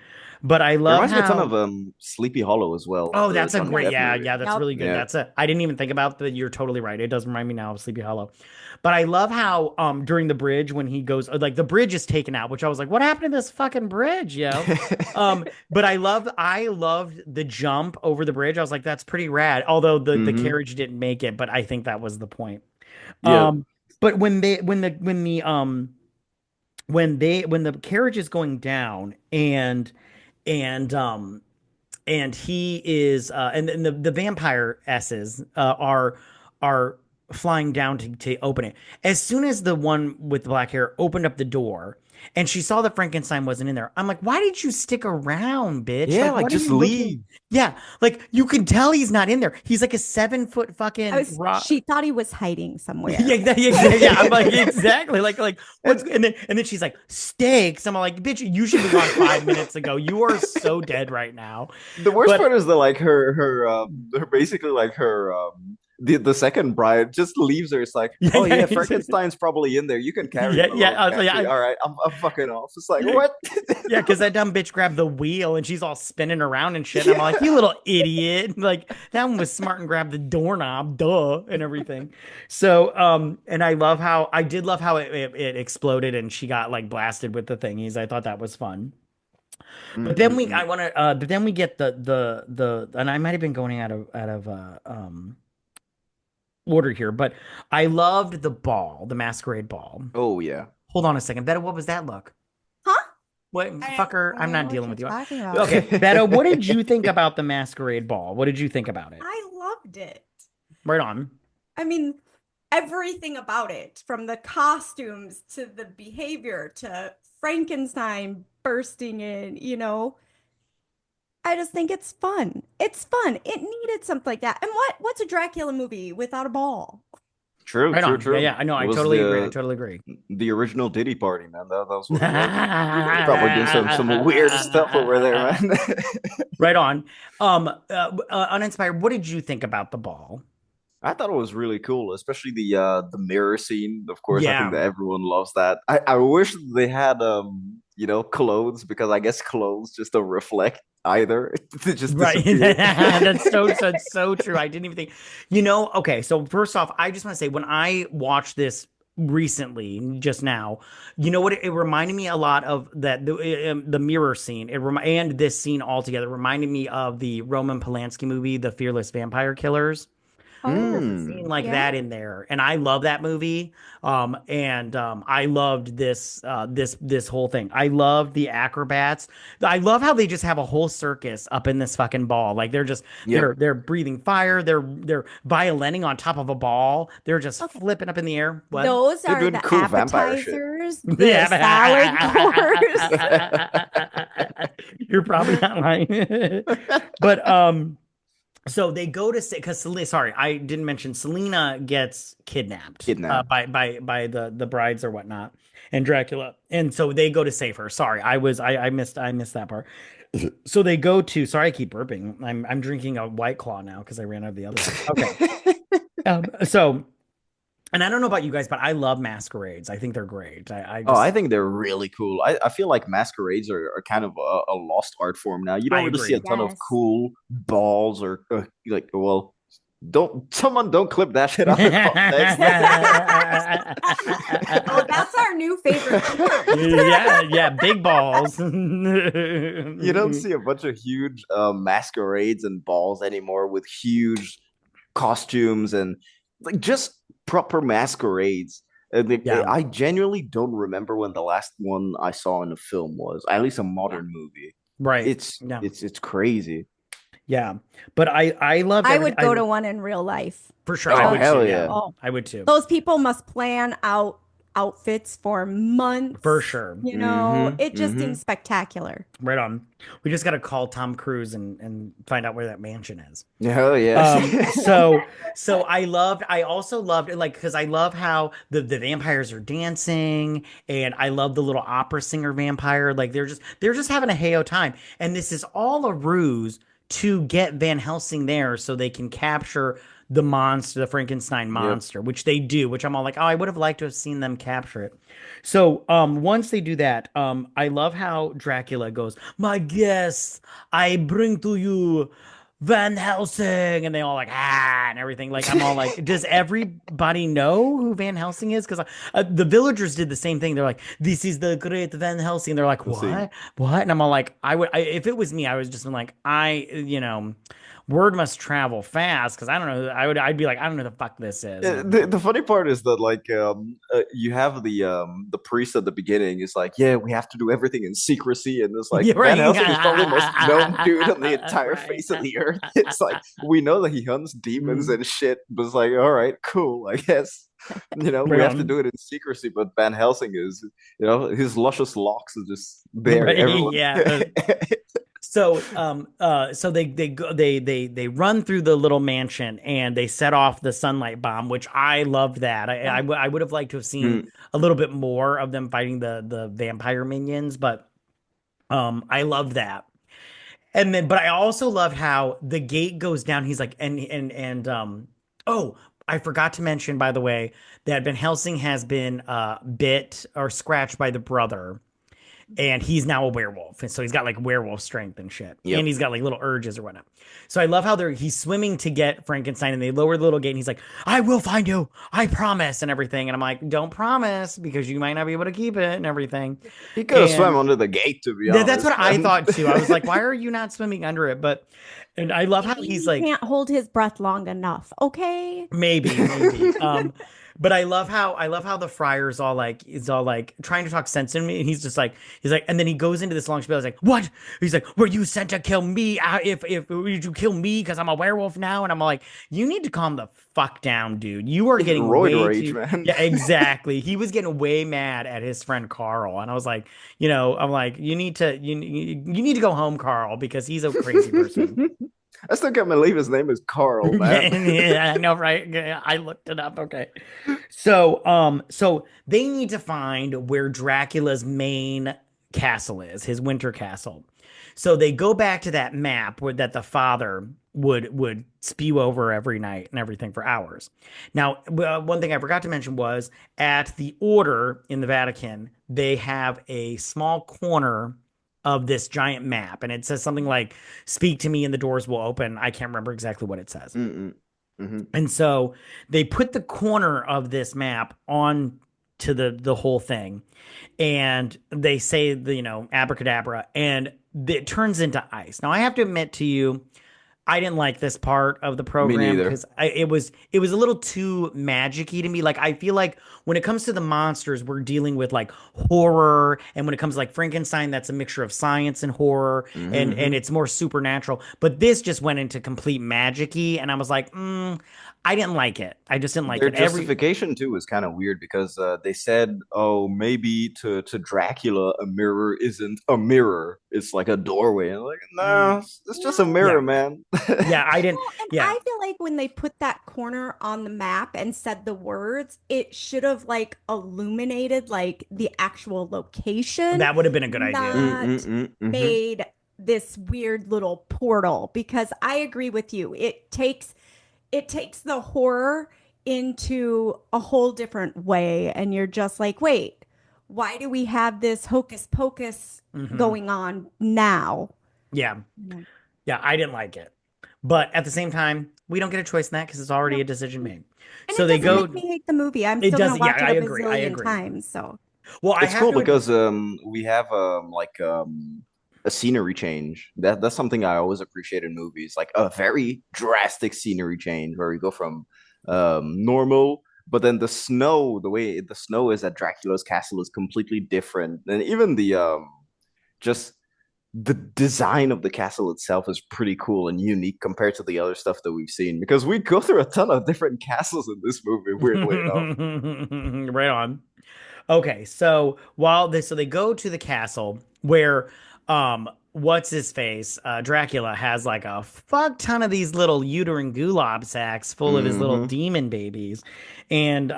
But I It love reminds me a ton how of Sleepy Hollow as well, Oh, the that's a Johnny great, Depp yeah, movie. yeah, that's Yep. really good. Yeah. I didn't even think about that. You're totally right. It does remind me now of Sleepy Hollow. But I love how during the bridge when he goes like the bridge is taken out, which I was like, what happened to this fucking bridge, yo? But I loved the jump over the bridge. I was like, that's pretty rad. Although the Hmm. carriage didn't make it, but I think that was the point. Yeah. But when the carriage is going down and he is and the vampire s's are flying down to open it as soon as the one with the black hair opened up the door and she saw that Frankenstein wasn't in there. I'm like, why did you stick around, bitch? Yeah, Like, like what are just you looking? leave. Yeah, like you can tell he's not in there. He's like a 7 foot fucking rock. She thought he was hiding Yeah, somewhere. yeah. I'm like, exactly. Like what's And and then she's like, steaks. I'm like, bitch, you should be gone 5 minutes ago. You are so dead right now. the worst But part is that like her basically like her the second bride just leaves her. It's like, yeah, oh yeah, yeah, Frankenstein's probably in there. You can carry yeah, him yeah. along, can't we? All right, I'm fucking off. It's like Yeah, what? yeah, because that dumb bitch grabbed the wheel and she's all spinning around and shit. And I'm like, you Yeah. little idiot. Like that one was smart and grabbed the doorknob, duh, and everything. So, and I did love how it exploded and she got like blasted with the thingies. I thought that was fun. But then Mm-mm-mm. but then we get and I might have been going out of order here, but I loved the masquerade ball. Oh yeah. Hold on a second. Better, what was that look? Huh? What I fucker? I'm don't know not what dealing you're with you. talking about. Okay, Beto, what did you think about the masquerade ball? What did you think about it? I loved it. Right on. I mean, everything about it, from the costumes to the behavior to Frankenstein bursting in. I just think it's fun. It's fun. It needed something like that. And what's a Dracula movie without a ball? True, Right true, on. Yeah, true. yeah. I know. It I was totally agree. I totally agree. the original Diddy party, man. That was what it was. He's probably doing some weird stuff over there, man. Right on. Uninspired, what did you think about the ball? I thought it was really cool, especially the mirror scene. Of course, I think Yeah. that everyone loves that. I wish they had clothes, because I guess clothes just don't reflect either. They just Right. disappear. That's so true. I didn't even think, okay. So first off, I just want to say when I watched this recently, just now, you know what? It reminded me a lot of the mirror scene. And this scene altogether reminded me of the Roman Polanski movie, The Fearless Vampire Killers. Oh, There's a scene like yeah. that in there, and I love that movie. I loved this whole thing. I loved the acrobats. I love how they just have a whole circus up in this fucking ball. Like they're just Yep. they're breathing fire. They're violining on top of a ball. They're just Okay. flipping up in the air. What? Those They're are doing the cool vampire shit. appetizers, the salad course. Yeah. You're probably not lying. But so they go to say because sorry, I didn't mention Selena gets kidnapped Kidnap. by the brides or whatnot and Dracula. And so they go to save her. Sorry, I missed that part. So they go to sorry, I keep burping. I'm drinking a White Claw now because I ran out of the other one. Okay. So and I don't know about you guys, but I love masquerades. I think they're great. I Oh, just I think they're really cool. I feel like masquerades are kind of a lost art form now. You I don't really see a agree. ton of Yes. cool balls or like, well, don't clip that shit out of context. Oh, that's our new favorite word. Yeah, big balls. You don't see a bunch of huge masquerades and balls anymore with huge costumes and like just proper masquerades. Yeah, I genuinely don't remember when the last one I saw in a film was, at least a modern movie. right. It's Yeah, it's crazy. yeah. But I loved I everything. would go to one in real life. For sure. I Oh, would Those, too. hell Yeah, yeah. oh, I would too. those people must plan out outfits for For months. sure. You know, Mm-hmm. it just Mm-hmm. seems spectacular. Right on. We just got to call Tom Cruise and find out where that mansion is. Hell yes. So I also loved like because I love how the vampires are dancing and I love the little opera singer vampire. Like they're just having a heyo time. And this is all a ruse to get Van Helsing there so they can capture the monster, the Frankenstein Yep. monster, which they do, which I'm all like, oh, I would have liked to have seen them capture it. So once they do that, I love how Dracula goes, my guests, I bring to you Van Helsing, and they all like and everything. Like I'm all like, does everybody know who Van Helsing is? Because the villagers did the same thing. They're like, this is the great Van Helsing. They're like, Let's see. what? And I'm all like, if it was me, I was just like, word must travel fast because I don't know. I'd be like, I don't know who the fuck this is. Yeah, the funny part is that like you have the priest at the beginning is like, yeah, we have to do everything in secrecy, and it's like Yeah, Van right. Helsing is probably the most known dude on the entire Right. face of the earth. It's like we know that he hunts demons Mhm. and shit, but it's like, all right, cool, I guess. We Right have to on. do it in secrecy, but Van Helsing is, his luscious locks are just there. Right. Everyone. Yeah. So, so they run through the little mansion and they set off the sunlight bomb, which I loved that. I would have liked to have seen Mm, a little bit more of them fighting the vampire minions, but I loved that. And then, but I also loved how the gate goes down. He's like, oh, I forgot to mention, by the way, that Van Helsing has been bit or scratched by the brother and he's now a werewolf. And so he's got like werewolf strength and shit. And yep. he's got like little urges or whatnot. So I love how he's swimming to get Frankenstein and they lower the little gate and he's like, I will find you. I promise and everything. And I'm like, don't promise because you might not be able to keep it and everything. He could have swam And under the gate, to be that's honest. what I thought too. I was like, why are you not swimming under it? And I love how Maybe he's he like, can't hold his breath long enough. Okay. maybe. But I love how the friar's all like is all like trying to talk sense in me, and he's like, and then he goes into this long spiel. He's like, what? He's like, were you sent to kill me? If would you kill me because I'm a werewolf now? And I'm like, you need to calm the fuck down, dude. You are getting Roid way rage, too. man. Yeah, exactly. He was getting way mad at his friend Carl, and I was like, I'm like, you need to go home, Carl, because he's a crazy person. I still can't believe his name is Carl, man. Yeah, I know, right? Yeah, I looked it up. Okay. So they need to find where Dracula's main castle is, his winter castle. So they go back to that map that the father would spew over every night and everything for hours. Now, one thing I forgot to mention was at the order in the Vatican, they have a small corner of this giant map, and it says something like "Speak to me, and the doors will open." I can't remember exactly what it says. Mm-mm. Mm-hmm. And so they put the corner of this map on to the whole thing, and they say abracadabra, and it turns into ice. Now I have to admit to you, I didn't like this part of the Me program neither. because it was a little too magic-y to me. Like I feel like when it comes to the monsters, we're dealing with like horror, and when it comes to like Frankenstein, that's a mixture of science and horror, and Hmm. it's more supernatural. But this just went into complete magic-y, and I was like, I didn't like it. I just didn't like Their it. Every justification too is kind of weird because they said, "Oh, maybe to Dracula, a mirror isn't a mirror; it's like a doorway." And I'm like, no, mm, it's just a No. yeah, mirror, man. yeah, I didn't. Well, and Yeah, I feel like when they put that corner on the map and said the words, it should have like illuminated like the actual location, that would have been a good idea. not Mm-hmm. made this weird little portal. Because I agree with you. It takes the horror into a whole different way, and you're just like, wait, why do we have this hocus pocus Hmm. going on now? Yeah, No. yeah, I didn't like it. But at the same time, we don't get a choice in that because it's already No. a decision made. And So it they doesn't make go. me hate the movie. I'm It still going to does. Yeah, watch it I a agree. I bazillion agree. times. So, Well, I It's have cool to. because we have a scenery change. That's something I always appreciate in movies, like a very drastic scenery change where we go from normal, but then the way the snow is at Dracula's castle is completely different. And even the just the design of the castle itself is pretty cool and unique compared to the other stuff that we've seen because we go through a ton of different castles in this movie, weirdly enough. Right on. Okay, so they go to the castle where what's his face? Dracula has like a fuck ton of these little uterine gulob sacks full of his little Hmm. demon babies. And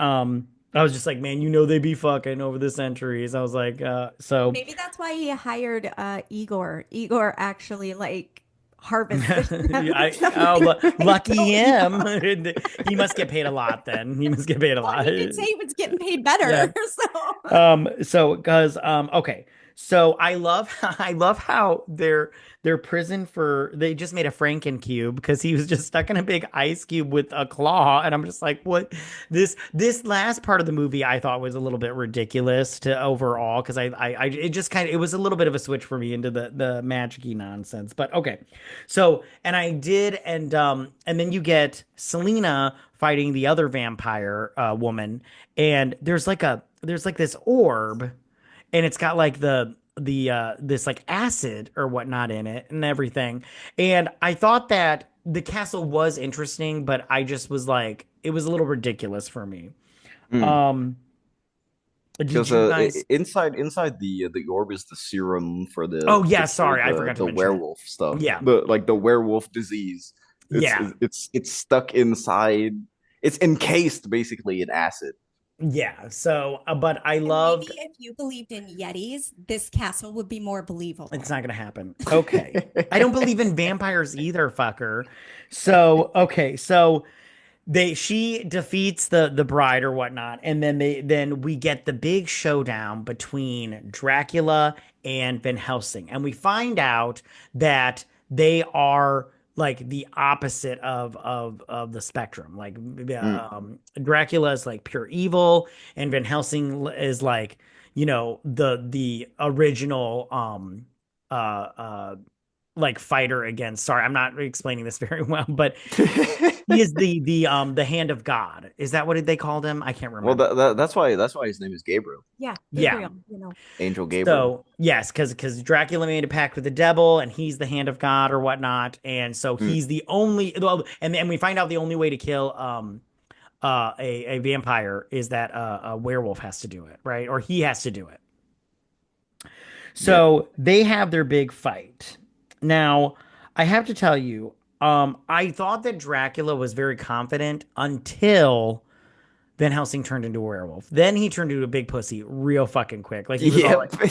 I was just like, man, they be fucking over the centuries. I was like, so maybe that's why he hired Igor. Igor actually like harvested them so they could lucky go him. young. He must get paid a lot then. He must get paid a Well, lot. he did say he was getting paid Yeah. better. So, So because okay. So I love I love how their prison for they just made a Franken cube because he was just stuck in a big ice cube with a claw, and I'm just like, what this last part of the movie I thought was a little bit ridiculous to overall because I it just kind of it was a little bit of a switch for me into the magic-y nonsense. But okay. So and I did and then you get Selena fighting the other vampire woman, and there's like this orb, and it's got like the this like acid or whatnot in it and everything. And I thought that the castle was interesting, but I just was like, it was a little ridiculous for me. Um, did Because you guys? inside the orb is the serum for the Oh to yeah, cure sorry, I forgot to the mention it. werewolf stuff, Yeah, the werewolf disease. It's yeah, it's stuck inside. It's encased basically in acid. yeah. So, but I and maybe loved. if you believed in Yetis, this castle would be more It's believable. not gonna happen. Okay. I don't believe in vampires either, fucker. So, okay, so she defeats the bride or whatnot, and then we get the big showdown between Dracula and Van Helsing, and we find out that they are like the opposite of the spectrum. Like Mm. Dracula is like pure evil, and Van Helsing is like the original uh uh like fighter against. Sorry, I'm not explaining this very well, but he is the hand of God. Is that what they called him? I can't Well, remember. that's why his name is Gabriel, Yeah, Yeah. Gabriel. Angel Gabriel. So yes, because Dracula made a pact with the devil, and he's the hand of God or whatnot, and so Mm. he's the only. Well, and we find out the only way to kill a vampire is that a werewolf has to do it, right? Or he has to do it. Yeah. So they have their big fight. Now, I have to tell you, I thought that Dracula was very confident until Van Helsing turned into a werewolf. Then he turned into a big pussy real fucking quick. Like Yep.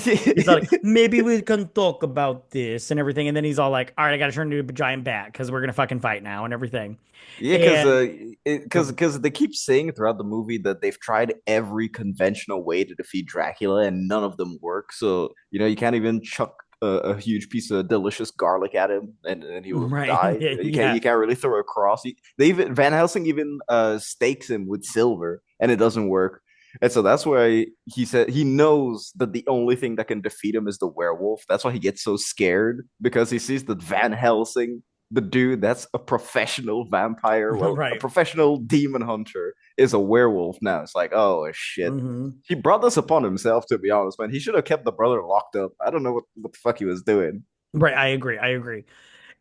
he's all like, maybe we can talk about this and everything. And then he's all like, all right, I got to turn into a giant bat because we're gonna fucking fight now and everything. Yeah, And because they keep saying throughout the movie that they've tried every conventional way to defeat Dracula and none of them work. So, you can't even chuck a huge piece of delicious garlic at him and he will right, die. yeah, You can't really throw a cross. They even Van Helsing even stakes him with silver and it doesn't work. And so that's why he said he knows that the only thing that can defeat him is the werewolf. That's why he gets so scared because he sees that Van Helsing the dude that's a professional vampire, well, a Right. professional demon hunter, is a werewolf now. It's like, oh shit. Hmm. He brought this upon himself, to be honest, man. He should have kept the brother locked up. I don't know what the fuck he was doing. Right. I agree. I agree.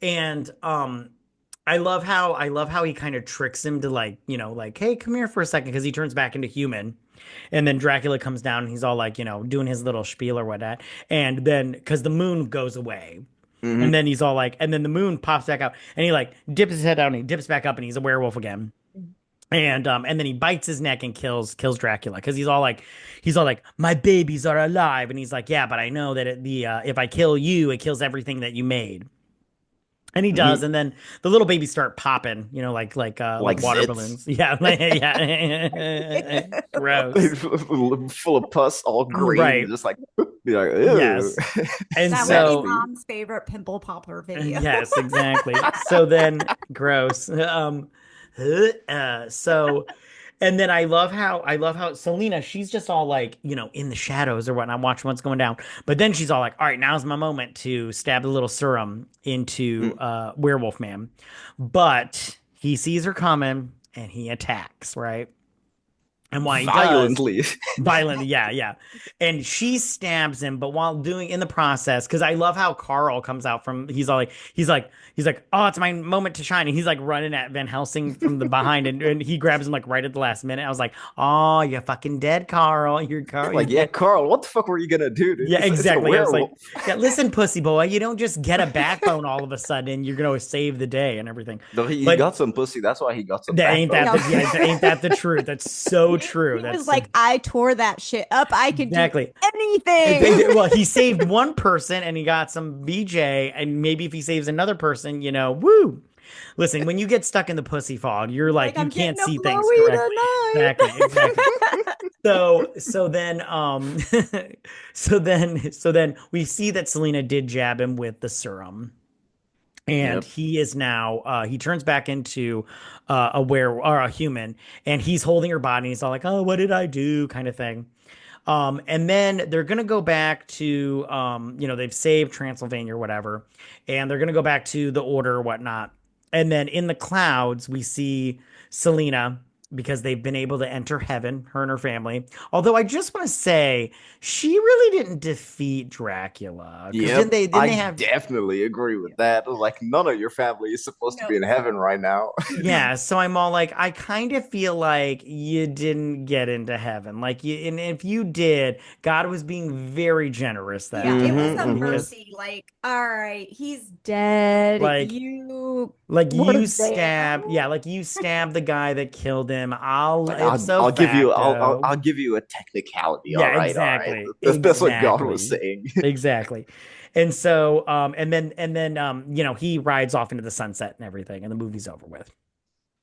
And I love how he kind of tricks him to like, like, hey, come here for a second, because he turns back into human. And then Dracula comes down and he's all like, doing his little spiel or whatnot. And then because the moon goes away. And Hmm. then he's all like, and then the moon pops back out and he like dips his head down and he dips back up and he's a werewolf again. And then he bites his neck and kills Dracula because he's all like, my babies are alive. And he's like, yeah, but I know that if I kill you, it kills everything that you made. And he does, Hmm. and then the little babies start popping, like Like water zits. balloons. Yeah, yeah. Gross. Full of pus, all green, Right. just like, be like, ew. Yes. And That would be so, Nasty. mom's favorite pimple popper video. yes, exactly. So then, gross. So, and then I love how Selena, she's just all like, in the shadows or whatnot, watching what's going down. But then she's all like, all right, now's my moment to stab the little serum into Mm. Werewolf Man. But he sees her coming and he attacks, right? And why he does, Violently. violently, yeah, yeah. And she stabs him, but while doing in the process, because I love how Carl comes out from he's like, oh, it's my moment to shine. And he's like running at Van Helsing from the behind and he grabs him like right at the last minute. I was like, oh, you're fucking dead, Carl. You're Carl, you're Like, yeah, dead. Carl, what the fuck were you gonna do, dude? Yeah, It's a exactly. I was like, werewolf. yeah, listen, pussy boy, you don't just get a backbone all of a sudden and you're gonna save the day and everything. No, he But got some pussy. That's why he got some that ain't backbone. that No. the yeah, ain't that the truth? That's so He true. was That's like, I tore that shit up. I could do exactly. anything. Well, he saved one person and he got some BJ, and maybe if he saves another person, woo. Listen, when you get stuck in the pussy fog, you're like Like, you I'm can't getting a see things blowy correct. tonight. Exactly, exactly. So then so then we see that Selena did jab him with the serum. And Yep. he is now he turns back into a or a human, and he's holding her body. He's all like, "Oh, what did I do?" kind of thing. And then they're gonna go back to they've saved Transylvania or whatever, and they're gonna go back to the order or whatnot. And then in the clouds, we see Selena because they've been able to enter heaven, her and her family. Although I just want to say she really didn't defeat Dracula because didn't Yep. they didn't I they have definitely agree with that. Like, none of your family is supposed to No. be in heaven right now. yeah, so I'm all like, I kind of feel like you didn't get into heaven. Like and if you did, God was being very generous that Yeah, it day was a Hmm. because mercy. Like, all right, he's dead. like You like were you there. stab, yeah, like you stabbed the guy that killed him. I'll Like, ipso I'll give you facto. I'll give you a technicality. All Yeah, right, all right. exactly. That's what God was Exactly. saying. Exactly. And so and then he rides off into the sunset and everything and the movie's over with.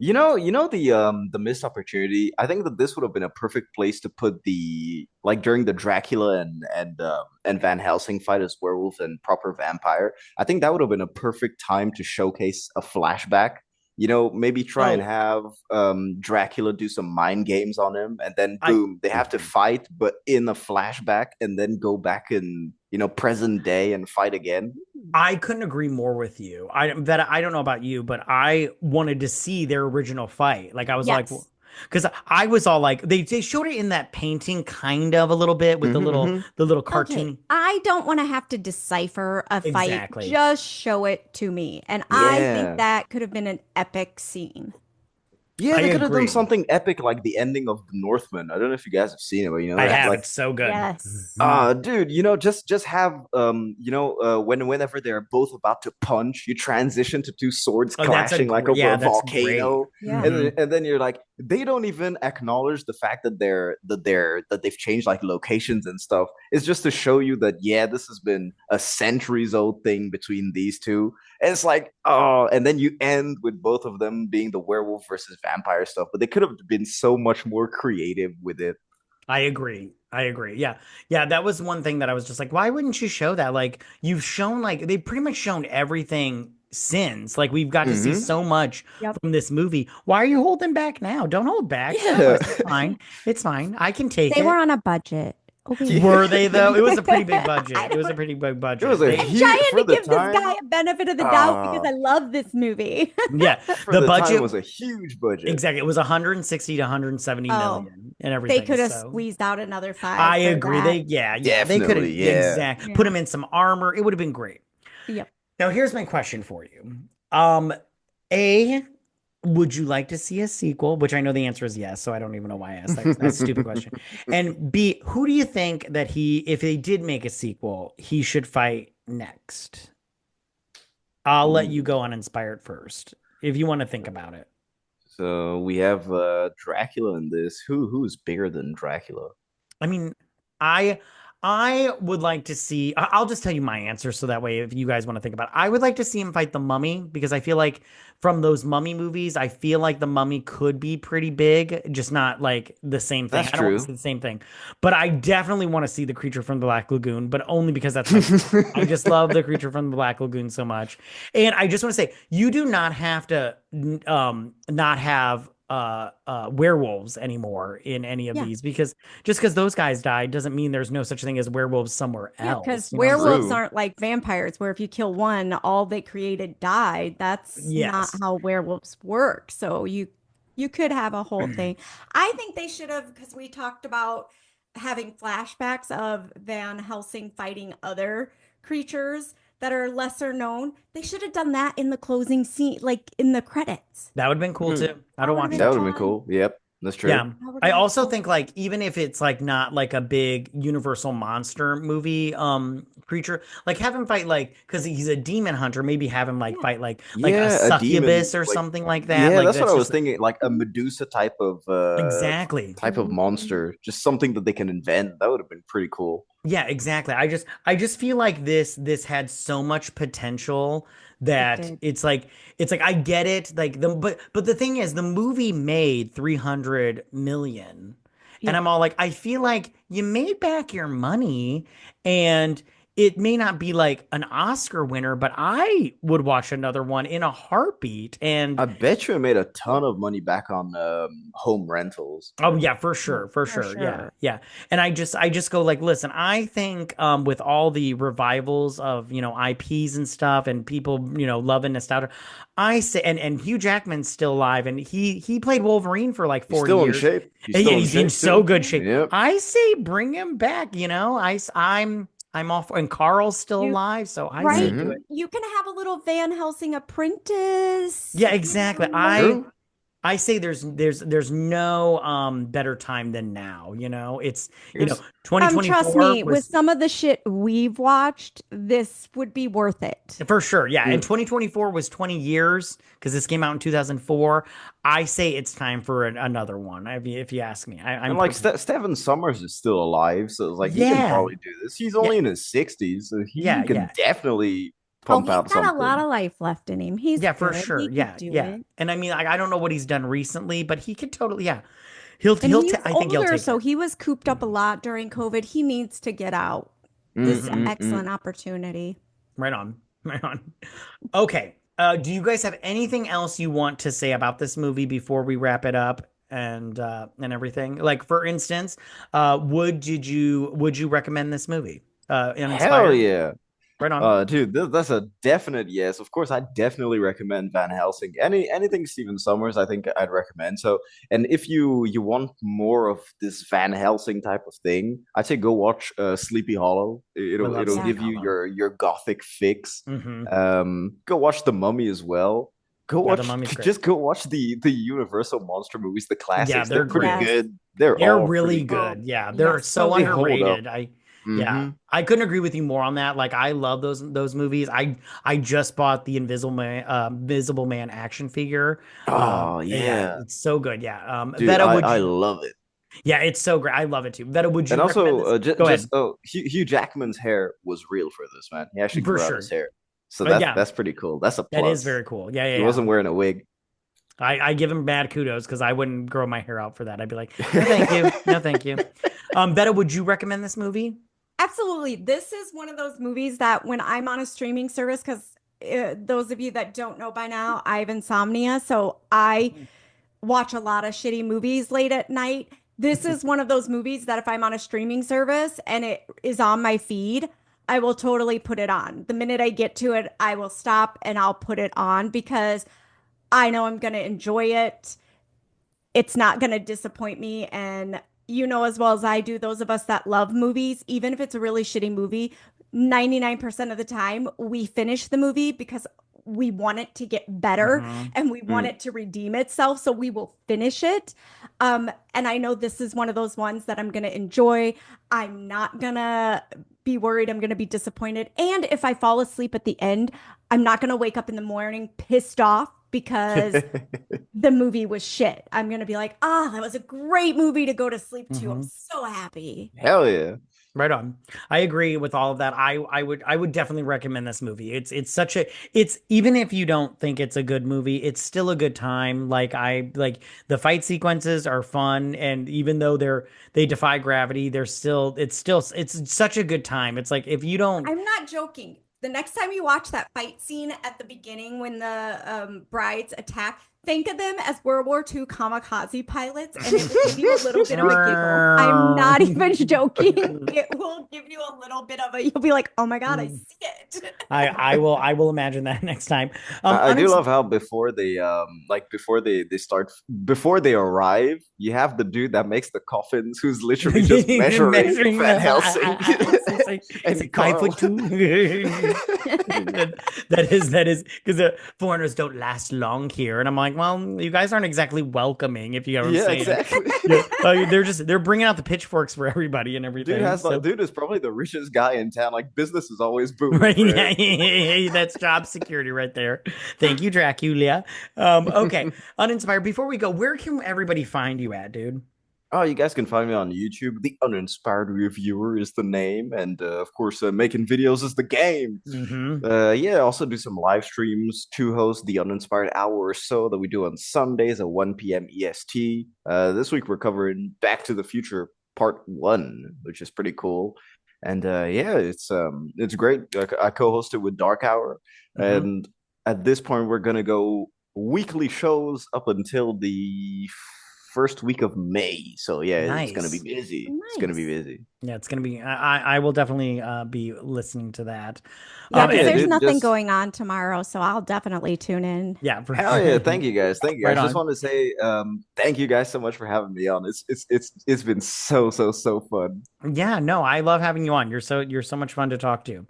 The missed opportunity. I think that this would have been a perfect place to put the like during the Dracula and Van Helsing fight as werewolf and proper vampire. I think that would have been a perfect time to showcase a flashback. Maybe try and Oh, have Dracula do some mind games on him, and then I boom, they have to fight, but in a flashback, and then go back in present day and fight again. I couldn't agree more with you. I don't know about you, but I wanted to see their original fight. Like I was like, Yes. because I was all like, they showed it in that painting kind of a little bit with the Hmm. little Hmm. the little Okay, cartoon. I don't want to have to decipher a fight. Exactly. Just show it to me. And I think Yeah. that could have been an epic scene. Yeah, I they could have done agree. something epic like the ending of The Northman. I don't know if you guys have seen it, but I have. like It's so good. Yes. dude, just have whenever they're both about to punch, you transition to two swords Oh, that's a clashing like great. over Yeah, a that's great. volcano, Yeah. and Hmm. then you're like, they don't even acknowledge the fact that they've changed like locations and stuff. It's just to show you that yeah, this has been a centuries old thing between these two. And it's like, oh, and then you end with both of them being the werewolf versus vampire stuff, but they could have been so much more creative with it. I agree. I agree. Yeah. Yeah. That was one thing that I was just like, why wouldn't you show that? Like, you've shown, like, they've pretty much shown everything since. Like, we've got to see Hmm. so much Yep. from this movie. Why are you holding back now? Don't hold back. Show Yeah. us. It's fine. It's fine. I can take They were it. on a budget. Oh wait. Yeah. Were they though? It was a pretty big I budget. It was a don't. pretty big It was budget. a I'm huge trying for to the give this guy time. a benefit of the doubt because Ah, I love this movie. Yeah, for the the time budget was a huge budget. exactly. It was 160 to 170 Oh, million and they everything. could have So squeezed out another five I for agree. that. They could have Definitely, yeah. put Yeah. him in some armor. It would have been great. Yep. Now, here's my question for you. Um, A, would you like to see a sequel? Which I know the answer is yes, so I don't even know why I asked that. That's a stupid question. And B, who do you think that if they did make a sequel, he should fight next? I'll let you Ooh. go uninspired first, if you want to think about it. So we have Dracula in this. Who's bigger than Dracula? I mean, I I would like to see. I'll just tell you my answer so that way if you guys want to think about it. I would like to see him fight the Mummy because I feel like from those Mummy movies, I feel like the Mummy could be pretty big, just not like the same thing. That's I don't want to true. see the same thing, but I definitely want to see the creature from the Black Lagoon, but only because that's my I just love the creature from the Black Lagoon so much. And I just want to say, you do not have to not have werewolves anymore in any of Yeah. these because just because those guys died doesn't mean there's no such thing as werewolves somewhere Yeah, because else. You know what I'm saying? werewolves True. aren't like vampires, where if you kill one, all they created died. That's not Yes. how werewolves work. So you could have a whole thing. I think they should have, because we talked about having flashbacks of Van Helsing fighting other creatures that are lesser known. They should have done that in the closing scene, like in the credits. That would have been cool Hmm. too. I'd That have would have watched been That that would too. have been fun. cool. Yep, that's true. Yeah. That would I have been also fun. think like even if it's like not like a big universal monster movie creature, like have him fight like because he's a demon hunter, maybe have him like Yeah. fight like a Yeah, a demon succubus or like something like that. yeah, Like that's what that's I was just thinking, like a Mhm. Medusa exactly. type of Mhm. monster, just something that they can invent. That would have been pretty cool. Yeah, exactly. I just feel like this had so much potential It that did. it's like I get it like the but the thing is the movie made 300 million and Yep. I'm all like I feel like you made back your money and it may not be like an Oscar winner, but I would watch another one in a heartbeat and I bet you it made a ton of money back on home rentals. oh yeah, Yeah, for for sure. Yeah, sure. yeah. And I just go like, listen, I think with all the revivals of, IPs and stuff and people, loving nostalgia, I say and Hugh Jackman's still alive and he played Wolverine for like He's 40 still in years. shape. He's And yeah, still in he's in shape so too. good shape. Yep. I say bring him back. I'm all for and Carl's still You alive, so I say right. do Hmm. it. You can have a little Van Helsing apprentice, Yeah, exactly. I True. I say there's no better time than now, it's Here's trust 2024 me, with was some of the shit we've watched, this would be worth it. for sure. Yeah, and dude. 2024 was 20 years because this came out in 2004. I say it's time for another one. If you ask me. I'm And like personally. Stephen Summers is still alive, so it's like he can Yeah. probably do this. He's Yeah. only in his 60s, so he Yeah, can yeah. definitely Oh, pump he's out got a lot something. of life left in him. He's Yeah, for good. sure. He could Yeah, do yeah. it. And I mean like I don't know what he's done recently, but he could totally yeah. And he's I think he'll older, take so it. he was cooped up a lot during COVID. He needs to get out. This is an Mhm. Mm-mm-mm. excellent opportunity. Right on. Right on. Okay. Do you guys have anything else you want to say about this movie before we wrap it up and everything? Like for instance, would you recommend this movie? Hell Uninspired? yeah. Right on. Dude, that's a definite yes. Of course, I definitely recommend Van Helsing. Anything Steven Summers, I think I'd recommend. So, and if you want more of this Van Helsing type of thing, I'd say go watch Sleepy Hollow. I It'll love it'll Yeah. Sleepy give you Hollow. your gothic fix. Hmm. Go watch The Mummy as well. Yeah, the mummy's great. Just go watch the Universal monster movies, the Yeah, classics. they're They're pretty great. Yes. good. They're They're all really pretty good. good. Yeah, they're Yes. so They hold up. underrated. Yeah, Hmm. I couldn't agree with you more on that. Like, I love those movies. I just bought the Invisible Man action figure. Oh Yeah, yeah, it's so good. Yeah. dude, Vetta, would I you? love it. Yeah, it's so great. I love it too. Vetta, would And you recommend also, this? Go just ahead. Hugh Jackman's hair was real for this, man. He actually For grew out his sure. hair, so Yeah, that's pretty cool. That's a that is plus. very cool. Yeah, yeah, He yeah. wasn't wearing a wig. I give him mad kudos because I wouldn't grow my hair out for that. I'd be like, no, thank you. No, thank you. Vetta, would you recommend this movie? Absolutely. This is one of those movies that when I'm on a streaming service, because those of you that don't know by now, I have insomnia. So I watch a lot of shitty movies late at night. this is one of those movies that if I'm on a streaming service and it is on my feed, I will totally put it on. The minute I get to it, I will stop and I'll put it on because I know I'm going to enjoy it. It's not going to disappoint me. And you know, as well as I do, those of us that love movies, even if it's a really shitty movie, 99% of the time we finish the movie because we want it to get better Mm-hmm. and we want it to redeem itself. So we will finish it. And I know this is one of those ones that I'm going to enjoy. I'm not going to be worried I'm going to be disappointed. And if I fall asleep at the end, I'm not going to wake up in the morning pissed off because the movie was shit. I'm gonna be like, that was a great movie to go to sleep to. I'm Mm-hmm. so happy. Hell yeah. Right on. I agree with all of that. I would definitely recommend this movie. It's such a it's even if you don't think it's a good movie, it's still a good time. Like the fight sequences are fun, and even though they defy gravity, it's such a good time. It's like if you don't. I'm not joking. The next time you watch that fight scene at the beginning when the brides attack, think of them as World War II kamikaze pilots, and it will give you a little bit of a giggle. I'm not even joking. It will give you a little bit of a, you'll be like, oh my God, I see it. I will imagine that next time. I do love how before they arrive, you have the dude that makes the coffins who's literally just measuring Van Helsing. It's And like 5'2". That is because the foreigners don't last long here, and I'm like, well, you guys aren't exactly welcoming, if you know what I'm Yeah, saying. exactly. Yeah, they're bringing out the pitchforks for everybody and everything. Dude is probably the richest guy in town. Like business is always booming Right, for yeah, him. that's job security right there. Thank you, Dracula. Okay, uninspired. Before we go, where can everybody find you at, dude? Oh, you guys can find me on YouTube. The Uninspired Reviewer is the name, and of course, making videos is the game. Mm-hmm. Yeah, I also do some live streams to host the Uninspired Hour or so that we do on Sundays at 1 p.m. EST. This week we're covering Back to the Future Part 1, which is pretty cool. And yeah, it's great. I co-host it with Dark Hour, Mm-hmm. and at this point we're gonna go weekly shows up until the first week of May. So yeah, it's gonna be Nice. busy. It's gonna be Nice. busy. Yeah, it's gonna be. I will definitely be listening to that. Yeah, Heck because yeah, And there's dude. nothing Just going on tomorrow, so I'll definitely tune in. yeah, for hell sure. yeah, thank you guys. Thank you Right guys. Just on. want to say thank you guys so much for having me on. It's been so fun. Yeah, no, I love having you on. You're so much fun to talk to.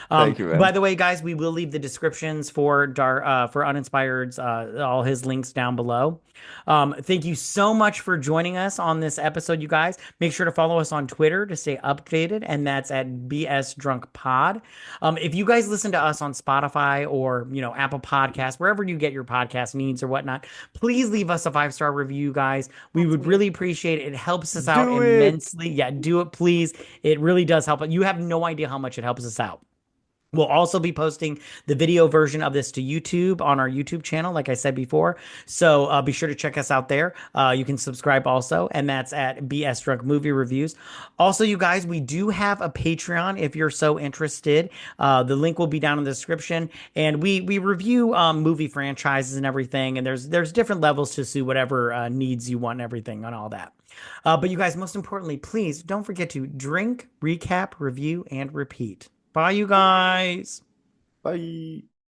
Thank you, By man. the way, guys, we will leave the descriptions for Uninspired's all his links down below. Thank you so much for joining us on this episode, you guys. Make sure to follow us on Twitter to stay updated, and that's at BS Drunk Pod. If you guys listen to us on Spotify or Apple Podcasts, wherever you get your podcast needs or whatnot, please leave us a 5-star review, guys. We That's would me. really appreciate it. It helps us out Do it. immensely. Yeah, do it, please. It really does help. You have no idea how much it helps us out. We'll also be posting the video version of this to YouTube on our YouTube channel, like I said before. So be sure to check us out there. You can subscribe also, and that's at BS Drunk Movie Reviews. Also, you guys, we do have a Patreon if you're so interested. The link will be down in the description, and we review movie franchises and everything. And there's different levels to suit whatever needs you want and everything on all that. But you guys, most importantly, please don't forget to drink, recap, review, and repeat. Bye, you guys. Bye.